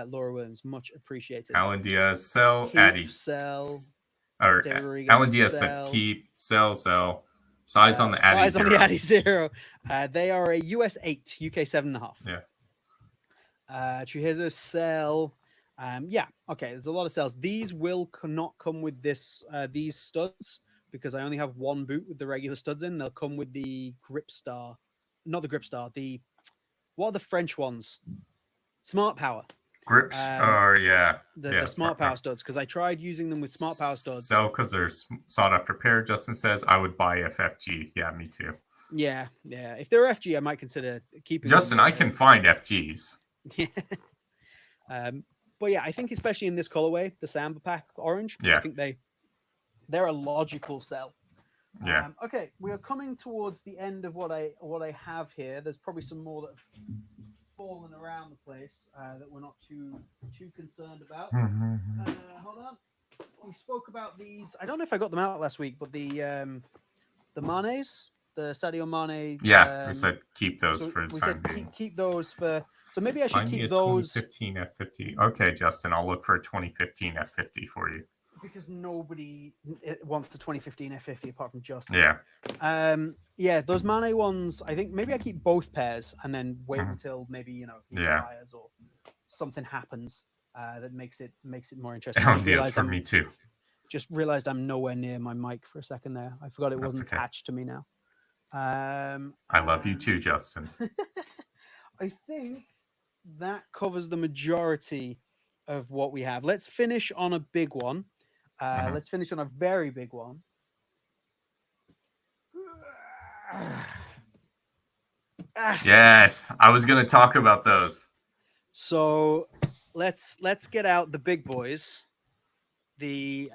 Laura Williams. Much appreciated. Alan Diaz, sell. Addy, sell. Or Alan Diaz says keep, sell. Size on the Addy size Zero. On the Addy Zero. They are a US 8, UK 7.5. Yeah. Here's sell. Yeah, okay. There's a lot of cells. These will not come with these studs because I only have one boot with the regular studs in. They'll come with the Grip Star, not the Grip Star. What are the French ones? Smart Power. Grips. Yeah. The Smart Power studs, because I tried using them with Smart Power studs. Sell because they're sought after pair. Justin says I would buy FFG. Yeah, me too. Yeah. If they're FG, I might consider keeping. Justin, I can find FGs. Yeah. But yeah, I think especially in this colorway, the Samba Pack orange, I think they're a logical sell. Yeah. Okay, we are coming towards the end of what I have here. There's probably some more that have fallen around the place that we're not too concerned about. Hold on. We spoke about these. I don't know if I got them out last week, but the Manes, the Sadio Mane. Yeah, we said keep those for the time being. Keep those for. So maybe I should keep those. 2015 F50. Okay, Justin, I'll look for a 2015 F50 for you. because nobody wants the 2015 F50 apart from Justin. Yeah. Yeah, those Mane ones. I think maybe I keep both pairs and then wait Mhm. until maybe he Yeah. retires or something happens that makes it more interesting. Down deals for me too. Just realized I'm nowhere near my mic for a second there. I forgot it That's wasn't okay. attached to me now. I love you And too, Justin. I think that covers the majority of what we have. Let's finish on a big one. Mhm. Let's finish on a very big one. Yes, I was gonna talk about those. So let's get out the big boys, the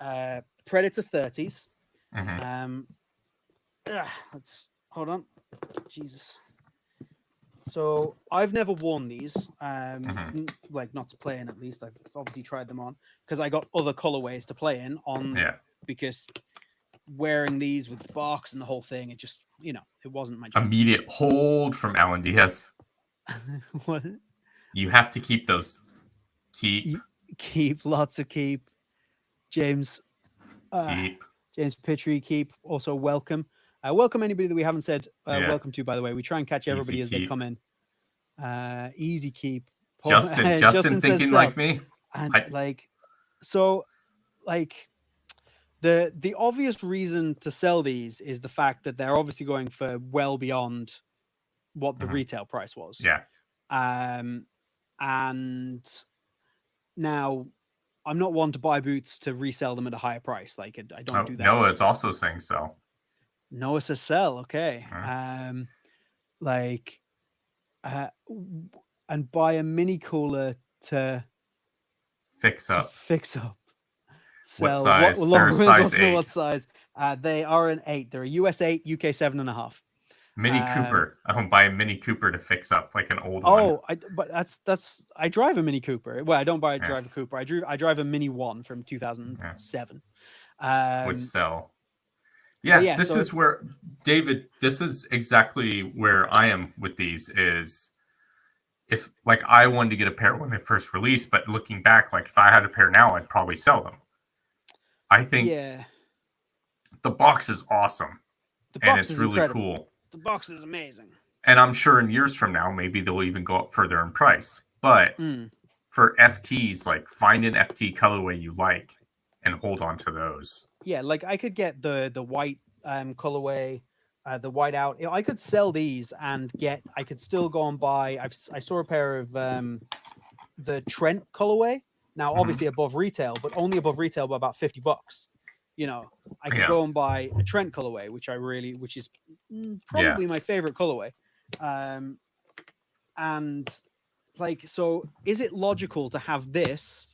Predator 30s. Mhm. Um, let's hold on. Jesus. So I've never worn these. Mhm. Like not to play in, at least. I've obviously tried them on because I got other colorways to play in on Yeah. because wearing these with the box and the whole thing, it just it wasn't my jam. Immediate hold from Alan Diaz. What? You have to keep those. Keep. Keep lots of keep. James Keep. James Pitry, keep. Also welcome. Welcome anybody that we haven't said Yeah. welcome to, by the way. We try and catch Easy everybody as they keep. come in. Easy keep. Paul, Justin Justin says thinking sell. like me. And so the obvious reason to sell these is the fact that they're obviously going for well beyond what the Mhm. retail price was. Yeah. And now I'm not one to buy boots to resell them at a higher price. Like I don't do that. Noah is also saying so. Noah says sell. Okay. Mhm. Like, and buy a mini cooler to Fix up. fix up. What Sell. What size? They're a Lawrence wants size to know 8. what size. They are an 8. They're a US 8, UK 7.5. Mini Cooper. I don't buy a Mini Cooper to fix up like an old one. But that's I drive a Mini Cooper. Well, I don't Yeah. drive a Cooper. I drive a Mini One from Yeah. 2007. Would sell. But Yeah, yeah, this so is where David. This is exactly where I am with these. Is if like I wanted to get a pair when they first released, but looking back, like if I had a pair now, I'd probably sell them. I think yeah, the box is awesome the and box it's is really incredible. cool. The box is amazing. And I'm sure in years from now, maybe they'll even go up further in price. But Mm. for FTs, like find an FT colorway you like and hold on to those. Yeah, like I could get the white colorway, the white out. I could sell these and get. I could still go and buy. I saw a pair of the Trent colorway. Now, obviously above retail, but only above retail by about $50. I could Yeah. go and buy a Trent colorway, which is probably my favorite colorway. And like, so is it logical to have this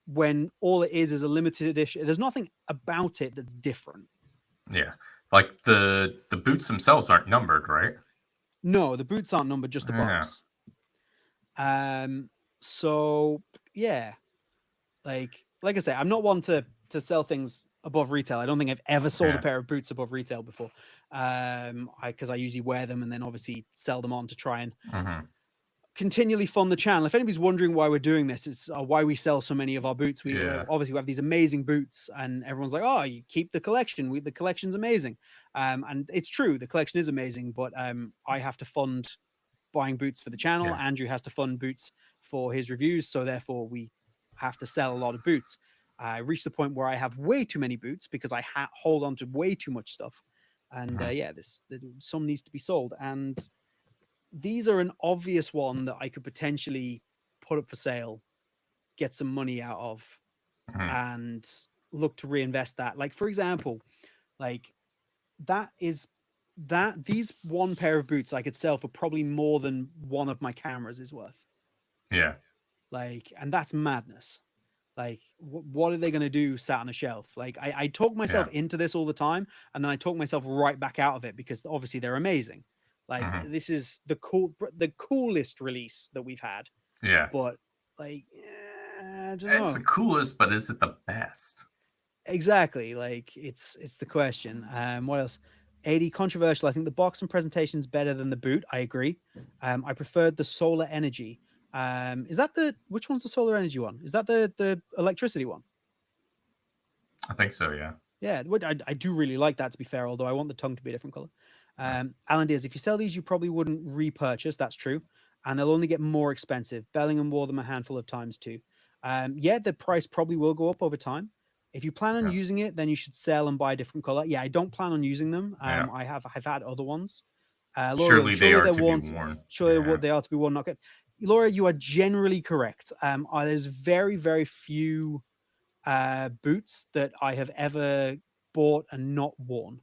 when all it is a limited edition? There's nothing about it that's different. Yeah. Like the boots themselves aren't numbered, right? No, the boots aren't numbered, just the Yeah. box. So yeah, like I say, I'm not one to sell things above retail. I don't think I've ever sold a pair of boots above retail before. Because I usually wear them and then obviously sell them on to try and continually fund the channel. If anybody's wondering why we're doing this, it's why we sell so many of our boots. We obviously we have these amazing boots, and everyone's like, "Oh, you keep the collection. The collection's amazing," and it's true. The collection is amazing, but I have to fund buying boots for the channel. Yeah. Andrew has to fund boots for his reviews, so therefore we have to sell a lot of boots. I reached the point where I have way too many boots because I hold on to way too much stuff, and some needs to be sold. And these are an obvious one that I could potentially put up for sale, get some money out of, and look to reinvest that. Like, for example, like these one pair of boots I could sell for probably more than one of my cameras is worth. Yeah. Like, and that's madness. Like, what are they going to do sat on a shelf? Like, I talk myself into this all the time, and then I talk myself right back out of it because obviously they're amazing. Like, this is the coolest release that we've had. Yeah. But like, I don't know. It's the coolest, but is it the best? Exactly. Like, it's the question. What else? 80 controversial. I think the box and presentation is better than the boot. I agree. I preferred the solar energy. Is that which one's the solar energy one? Is that the electricity one? I think so. Yeah. Yeah, I do really like that, to be fair, although I want the tongue to be a different color. Yeah. Alan Diaz, if you sell these, you probably wouldn't repurchase. That's true. And they'll only get more expensive. Bellingham wore them a handful of times too. Yeah, the price probably will go up over time. If you plan on Yeah. using it, then you should sell and buy a different color. Yeah, I don't plan on using them. Yeah. I've had other ones. Laura Williams, Surely they surely are they're to be worn. worn. Surely Yeah. they are to be worn. Not good. Laura, you are generally correct. There's very few boots that I have ever bought and not worn.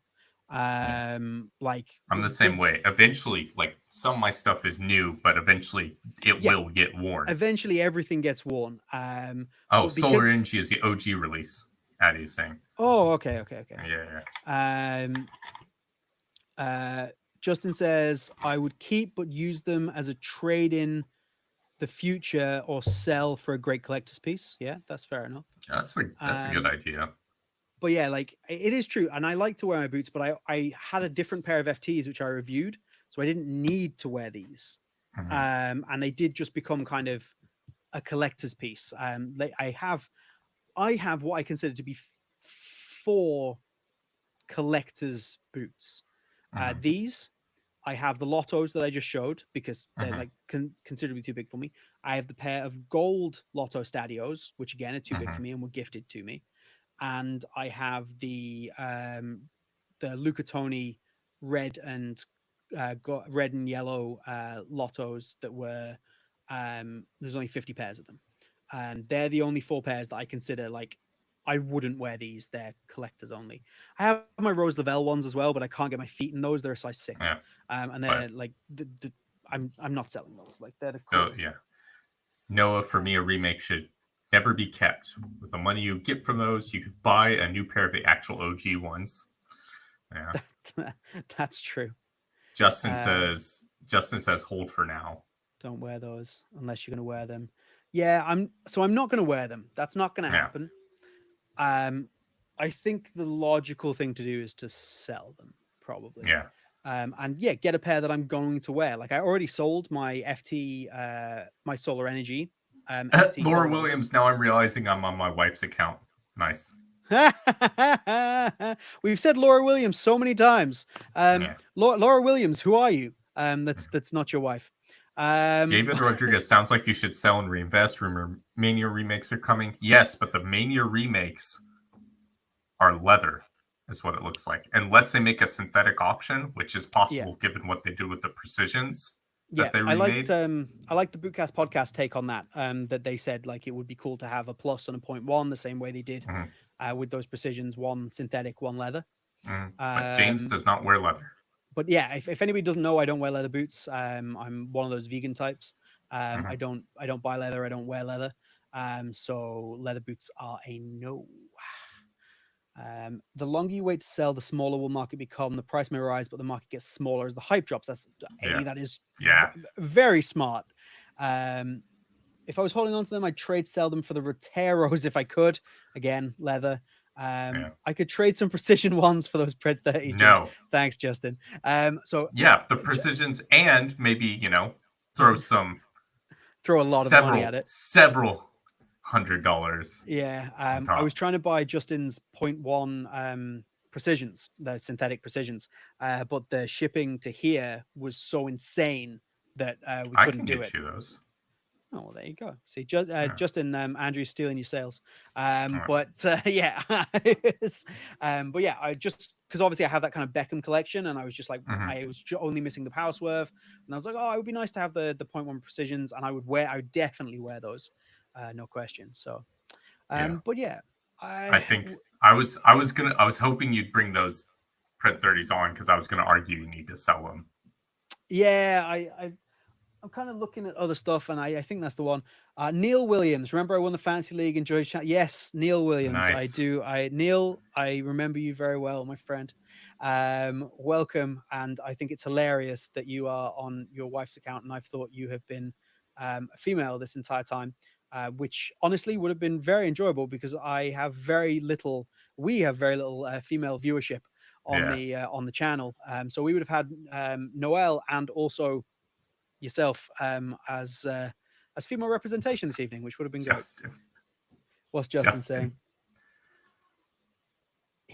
Yeah. Like I'm the same way. Eventually, like some of my stuff is new, but eventually it yeah, will get worn. eventually everything gets worn. Oh, But Solar because Energy is the OG release. Addy is saying. oh, okay. Yeah. Um, uh, Justin says I would keep but use them as a trade in the future or sell for a great collector's piece. Yeah, that's fair enough. That's a good Um, idea. but yeah, like it is true, and I like to wear my boots, but I had a different pair of FTs which I reviewed, so I didn't need to wear these, Hmm. and they did just become kind of a collector's piece. I have what I consider to be four collector's boots. Hmm. These I have the lottos that I just showed because they're Hmm. like considerably too big for me. I have the pair of gold Lotto Stadios, which again are too big Hmm. for me and were gifted to me, and I have the Luca Toni red and red and yellow lottos that were there's only 50 pairs of them, and they're the only four pairs that I consider like I wouldn't wear these. They're collectors only. I have my Rose Lavelle ones as well, but I can't get my feet in those. They're a size six, Yeah, and they're but like I'm not selling those. Like they're the though, coolest. yeah, Noah, for Uh, me, a remake should never be kept. With the money you get from those, you could buy a new pair of the actual OG ones. Yeah. that's true. Justin Uh, says. Justin says hold for now. don't wear those unless you're going to wear them. Yeah, I'm not going to wear them. That's not going to Yeah. happen. Um, I think the logical thing to do is to sell them probably. Yeah. And yeah, get a pair that I'm going to wear. Like I already sold my FT, my Solar Energy, FT Laura photos. Williams. Now I'm realizing I'm on my wife's account. Nice. We've said Laura Williams so many times. Yeah. Laura Williams, who are you? That's not your wife. David Rodriguez, sounds like you should sell and reinvest. Rumor Mania remakes are coming. Yes, but the Mania remakes are leather, is what it looks like. Unless they make a synthetic option, which is yeah, possible given what they do with the precisions yeah. that they remade. I liked the Bootcast podcast take on that. That they said like it would be cool to have a plus and a point one, the same way they did Mhm, with those precisions, one synthetic, one leather. mhm. But James Um, does not wear leather. but yeah, if anybody doesn't know, I don't wear leather boots. I'm one of those vegan types. Mhm. I don't buy leather. I don't wear leather. So leather boots are a no. The longer you wait to sell, the smaller will market become. The price may rise, but the market gets smaller as the hype drops. That's Yeah. Eddie. That is Yeah. very smart. Um, if I was holding on to them, I'd trade sell them for the Roteros if I could. Again, leather. Yeah. I could trade some precision ones for those Pred 30s, James. No. Thanks, Justin. So yeah, Yeah, the precisions and maybe, throw some throw a lot of money at it. several $100 Yeah, on I was top. trying to buy Justin's point one precisions, the synthetic precisions, but the shipping to here was so insane that we I couldn't can do get it. you those. Oh, well, there you go. See, Yeah. Justin, Andrew's stealing your sales. All right. But yeah, but yeah, I just because obviously I have that kind of Beckham collection, and I was just like, Mhm. I was only missing the power swerve, and I was like, oh, it would be nice to have the point one precisions, and I would definitely wear those, no question. So, Yeah. but yeah, I I think I was hoping you'd bring those Pred 30s on because I was gonna argue you need to sell them. yeah, I'm kind of looking at other stuff, and I think that's the one. Neil Williams. Remember, I won the fantasy league and George. Yes, Neil Williams. I Nice. do. Neil. I remember you very well, my friend. Welcome, and I think it's hilarious that you are on your wife's account, and I've thought you have been a female this entire time. Which honestly would have been very enjoyable because I have very little. We have very little female viewership Yeah. on the channel. So we would have had Noel and also yourself as female representation this evening, which would have been great. Justin. What's Justin Justin. saying?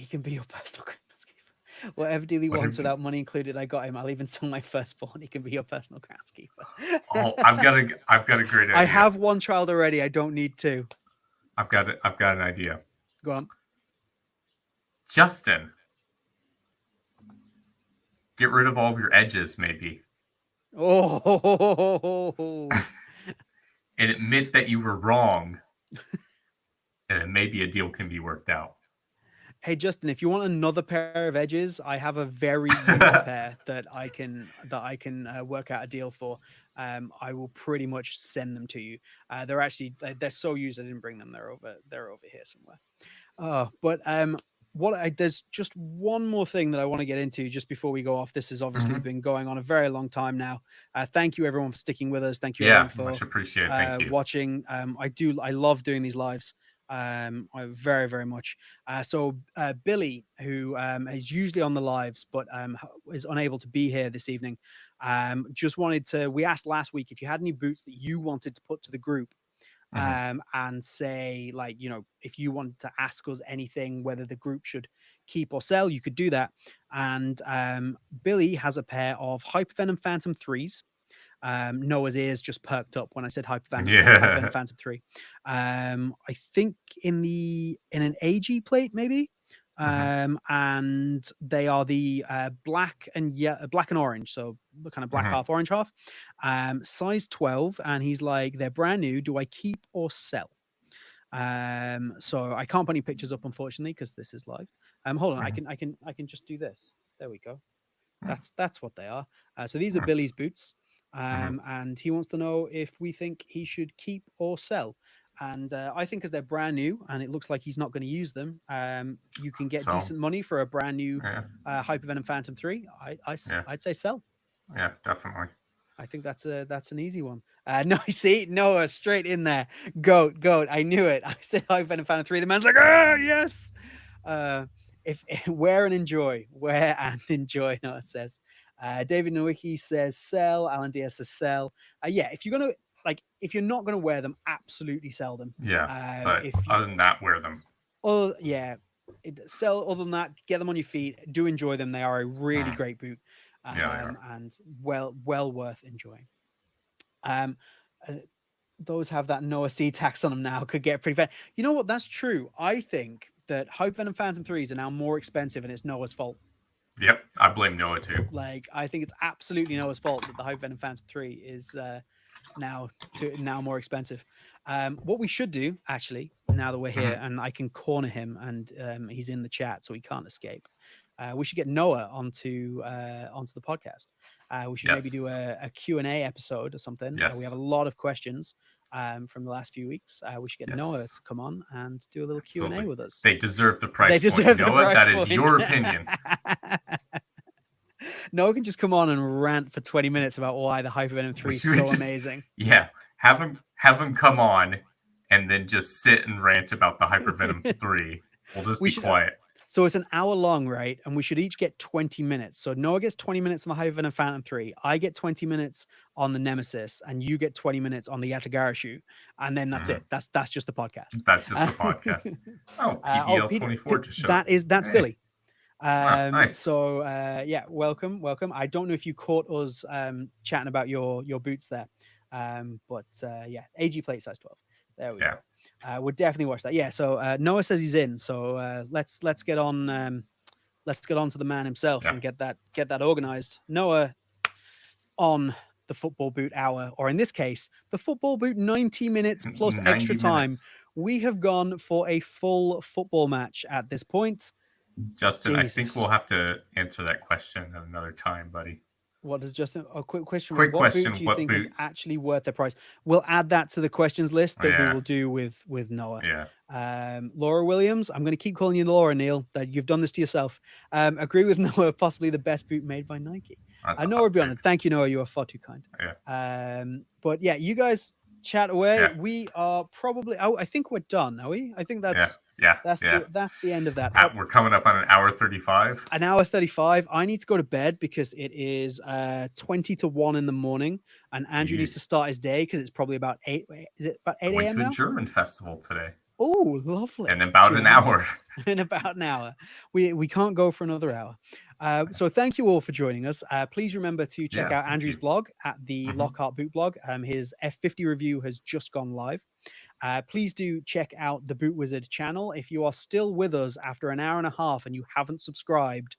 He can be your personal groundskeeper. Whatever deal he wants without money included, I got him. I'll even sell my firstborn. He can be your personal groundskeeper. Oh, I've got a great idea. I have one child already. I don't need two. I've got an idea. Go on. Justin, get rid of all of your edges, maybe, Oh, and admit that you were wrong, and then maybe a deal can be worked out. hey Justin, if you want another pair of edges, I have a very used pair that I can work out a deal for. I will pretty much send them to you. They're so used. I didn't bring them. They're over here somewhere. But there's just one more thing that I want to get into just before we go off. This has obviously been going on a very long time now. Thank you everyone for sticking with us. Thank you everyone for much appreciated. Thank you. Watching. I love doing these lives. I very, very much. So Billy, who is usually on the lives but is unable to be here this evening, just wanted to. We asked last week if you had any boots that you wanted to put to the group. And say, like, if you wanted to ask us anything, whether the group should keep or sell, you could do that. And Billy has a pair of Hypervenom Phantom 3s. Noah's ears just perked up when I said Hypervenom Phantom 3. I think in an AG plate, maybe. And they are the black and orange, so the kind of black half, orange half, size 12. And he's like, they're brand new. Do I keep or sell? So I can't put any pictures up, unfortunately, because this is live. Hold on, I can just do this. There we go. That's what they are. So these are Billy's boots. And he wants to know if we think he should keep or sell. And I think, as they're brand new and it looks like he's not going to use them, you can get decent money for a brand new Hypervenom Phantom 3. I'd say sell. Yeah, definitely. I think that's an easy one. No, see, Noah straight in there. Goat. I knew it. I said Hypervenom Phantom 3. The man's like, yes. If wear and enjoy, Noah says. David Nowicki says sell. Alan Diaz says sell. If you're gonna if you're not gonna wear them, absolutely sell them. Yeah, but other than that, wear them. Oh yeah, sell. Other than that, get them on your feet. Do enjoy them. They are a really great boot, and well worth enjoying. Those have that Noah C tax on them now. Could get pretty fair. You know what? That's true. I think that Hypervenom Phantom 3s are now more expensive, and it's Noah's fault. Yep, I blame Noah too. Like, I think it's absolutely Noah's fault that the Hypervenom Phantom 3 is now more expensive. What we should do, actually, now that we're here and I can corner him and he's in the chat, so he can't escape. We should get Noah onto the podcast. We should maybe do a Q&A episode or something. We have a lot of questions from the last few weeks. We should get Noah to come on and do a little Q&A with us. They deserve the price point. Noah, that is your opinion. Noah can just come on and rant for 20 minutes about why the Hypervenom 3 is so amazing. Yeah, have him come on and then just sit and rant about the Hypervenom 3. We'll just be quiet. So it's an hour long, right? And we should each get 20 minutes. So Noah gets 20 minutes on the Hypervenom Phantom 3. I get 20 minutes on the Nemesis, and you get 20 minutes on the Yatagarashu. And then that's it. That's just the podcast. That's just the podcast. Oh, PDL24 just showed up. That's Billy. Nice. So welcome. I don't know if you caught us chatting about your boots there. But AG plate size 12. There we go. We'll definitely watch that. Yeah. So Noah says he's in. So let's get on to the man himself and get that organized. Noah on the football boot hour, or in this case, the football boot 90 minutes plus extra time. We have gone for a full football match at this point. Justin, Jesus. I think we'll have to answer that question at another time, buddy. What does Justin? A quick question. What boot do you think is actually worth the price? We'll add that to the questions list that we will do with Noah. Yeah. Laura Williams, I'm going to keep calling you Laura, Neil. That you've done this to yourself. Agree with Noah. Possibly the best boot made by Nike. Noah Bjorn. Thank you, Noah. You are far too kind. Yeah. But yeah, you guys chat away. Yeah. We are probably. I think we're done. Are we? I think that's. Yeah. That's the end of that. We're coming up on an hour 35. An hour 35. I need to go to bed because it is 20 to 1 in the morning, and Andrew needs to start his day because it's probably about 8. Is it about 8 a.m. now? Going to a German festival today. Oh, lovely. In about an hour. In about an hour. We can't go for another hour. So thank you all for joining us. Please remember to check Yeah, out thank Andrew's you. blog at the Mhm. Lockhart Boot blog. His F50 review has just gone live. Please do check out the Boot Wizard channel. If you are still with us after an hour and a half and you haven't subscribed,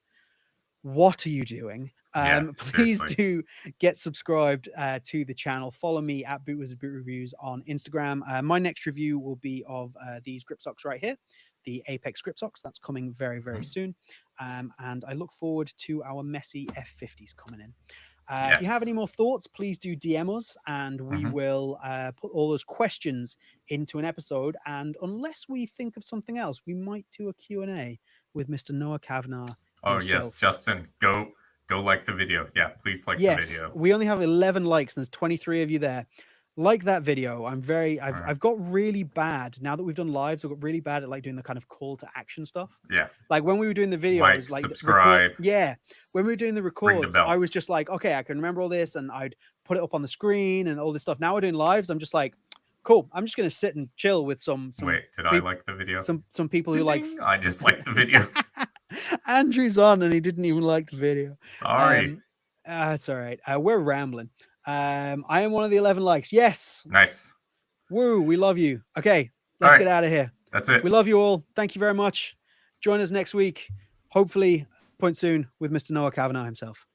what are you doing? Yeah, Please seriously. do get subscribed to the channel. Follow me at Boot Wizard Boot Reviews on Instagram. My next review will be of these grip socks right here, the Apex grip socks. That's coming very, very Mhm. soon. And I look forward to our Messi F50s coming in. If you have any Yes. more thoughts, please do DM us and we Mhm. will put all those questions into an episode. And unless we think of something else, we might do a Q&A with Mr. Noah Kavanagh Oh yes, himself. Justin, go like the video. Yeah, please like the Yes, video. we only have 11 likes and there's 23 of you there. Like that video. I've got really bad now that we've done lives. I've got really bad at like doing the kind of call to action stuff. Yeah, Like when we were doing the like, videos, like the record. subscribe, Yeah, when we were doing the ring the records, I bell. was just like, okay, I can remember all this, and I'd put it up on the screen and all this stuff. Now we're doing lives. I'm just like, cool. I'm just gonna sit and chill with some Wait, did I people, like the video? some people who like. I just liked the video. Andrew's on, and he didn't even like the video. Sorry. It's all right. We're rambling. I am one of the 11 likes. Yes. Nice. Woo. We love you. Okay. All Let's right, get out of here. that's it. We love you all. Thank you very much. Join us next week. Hopefully, point soon with Mr. Noah Kavanagh himself.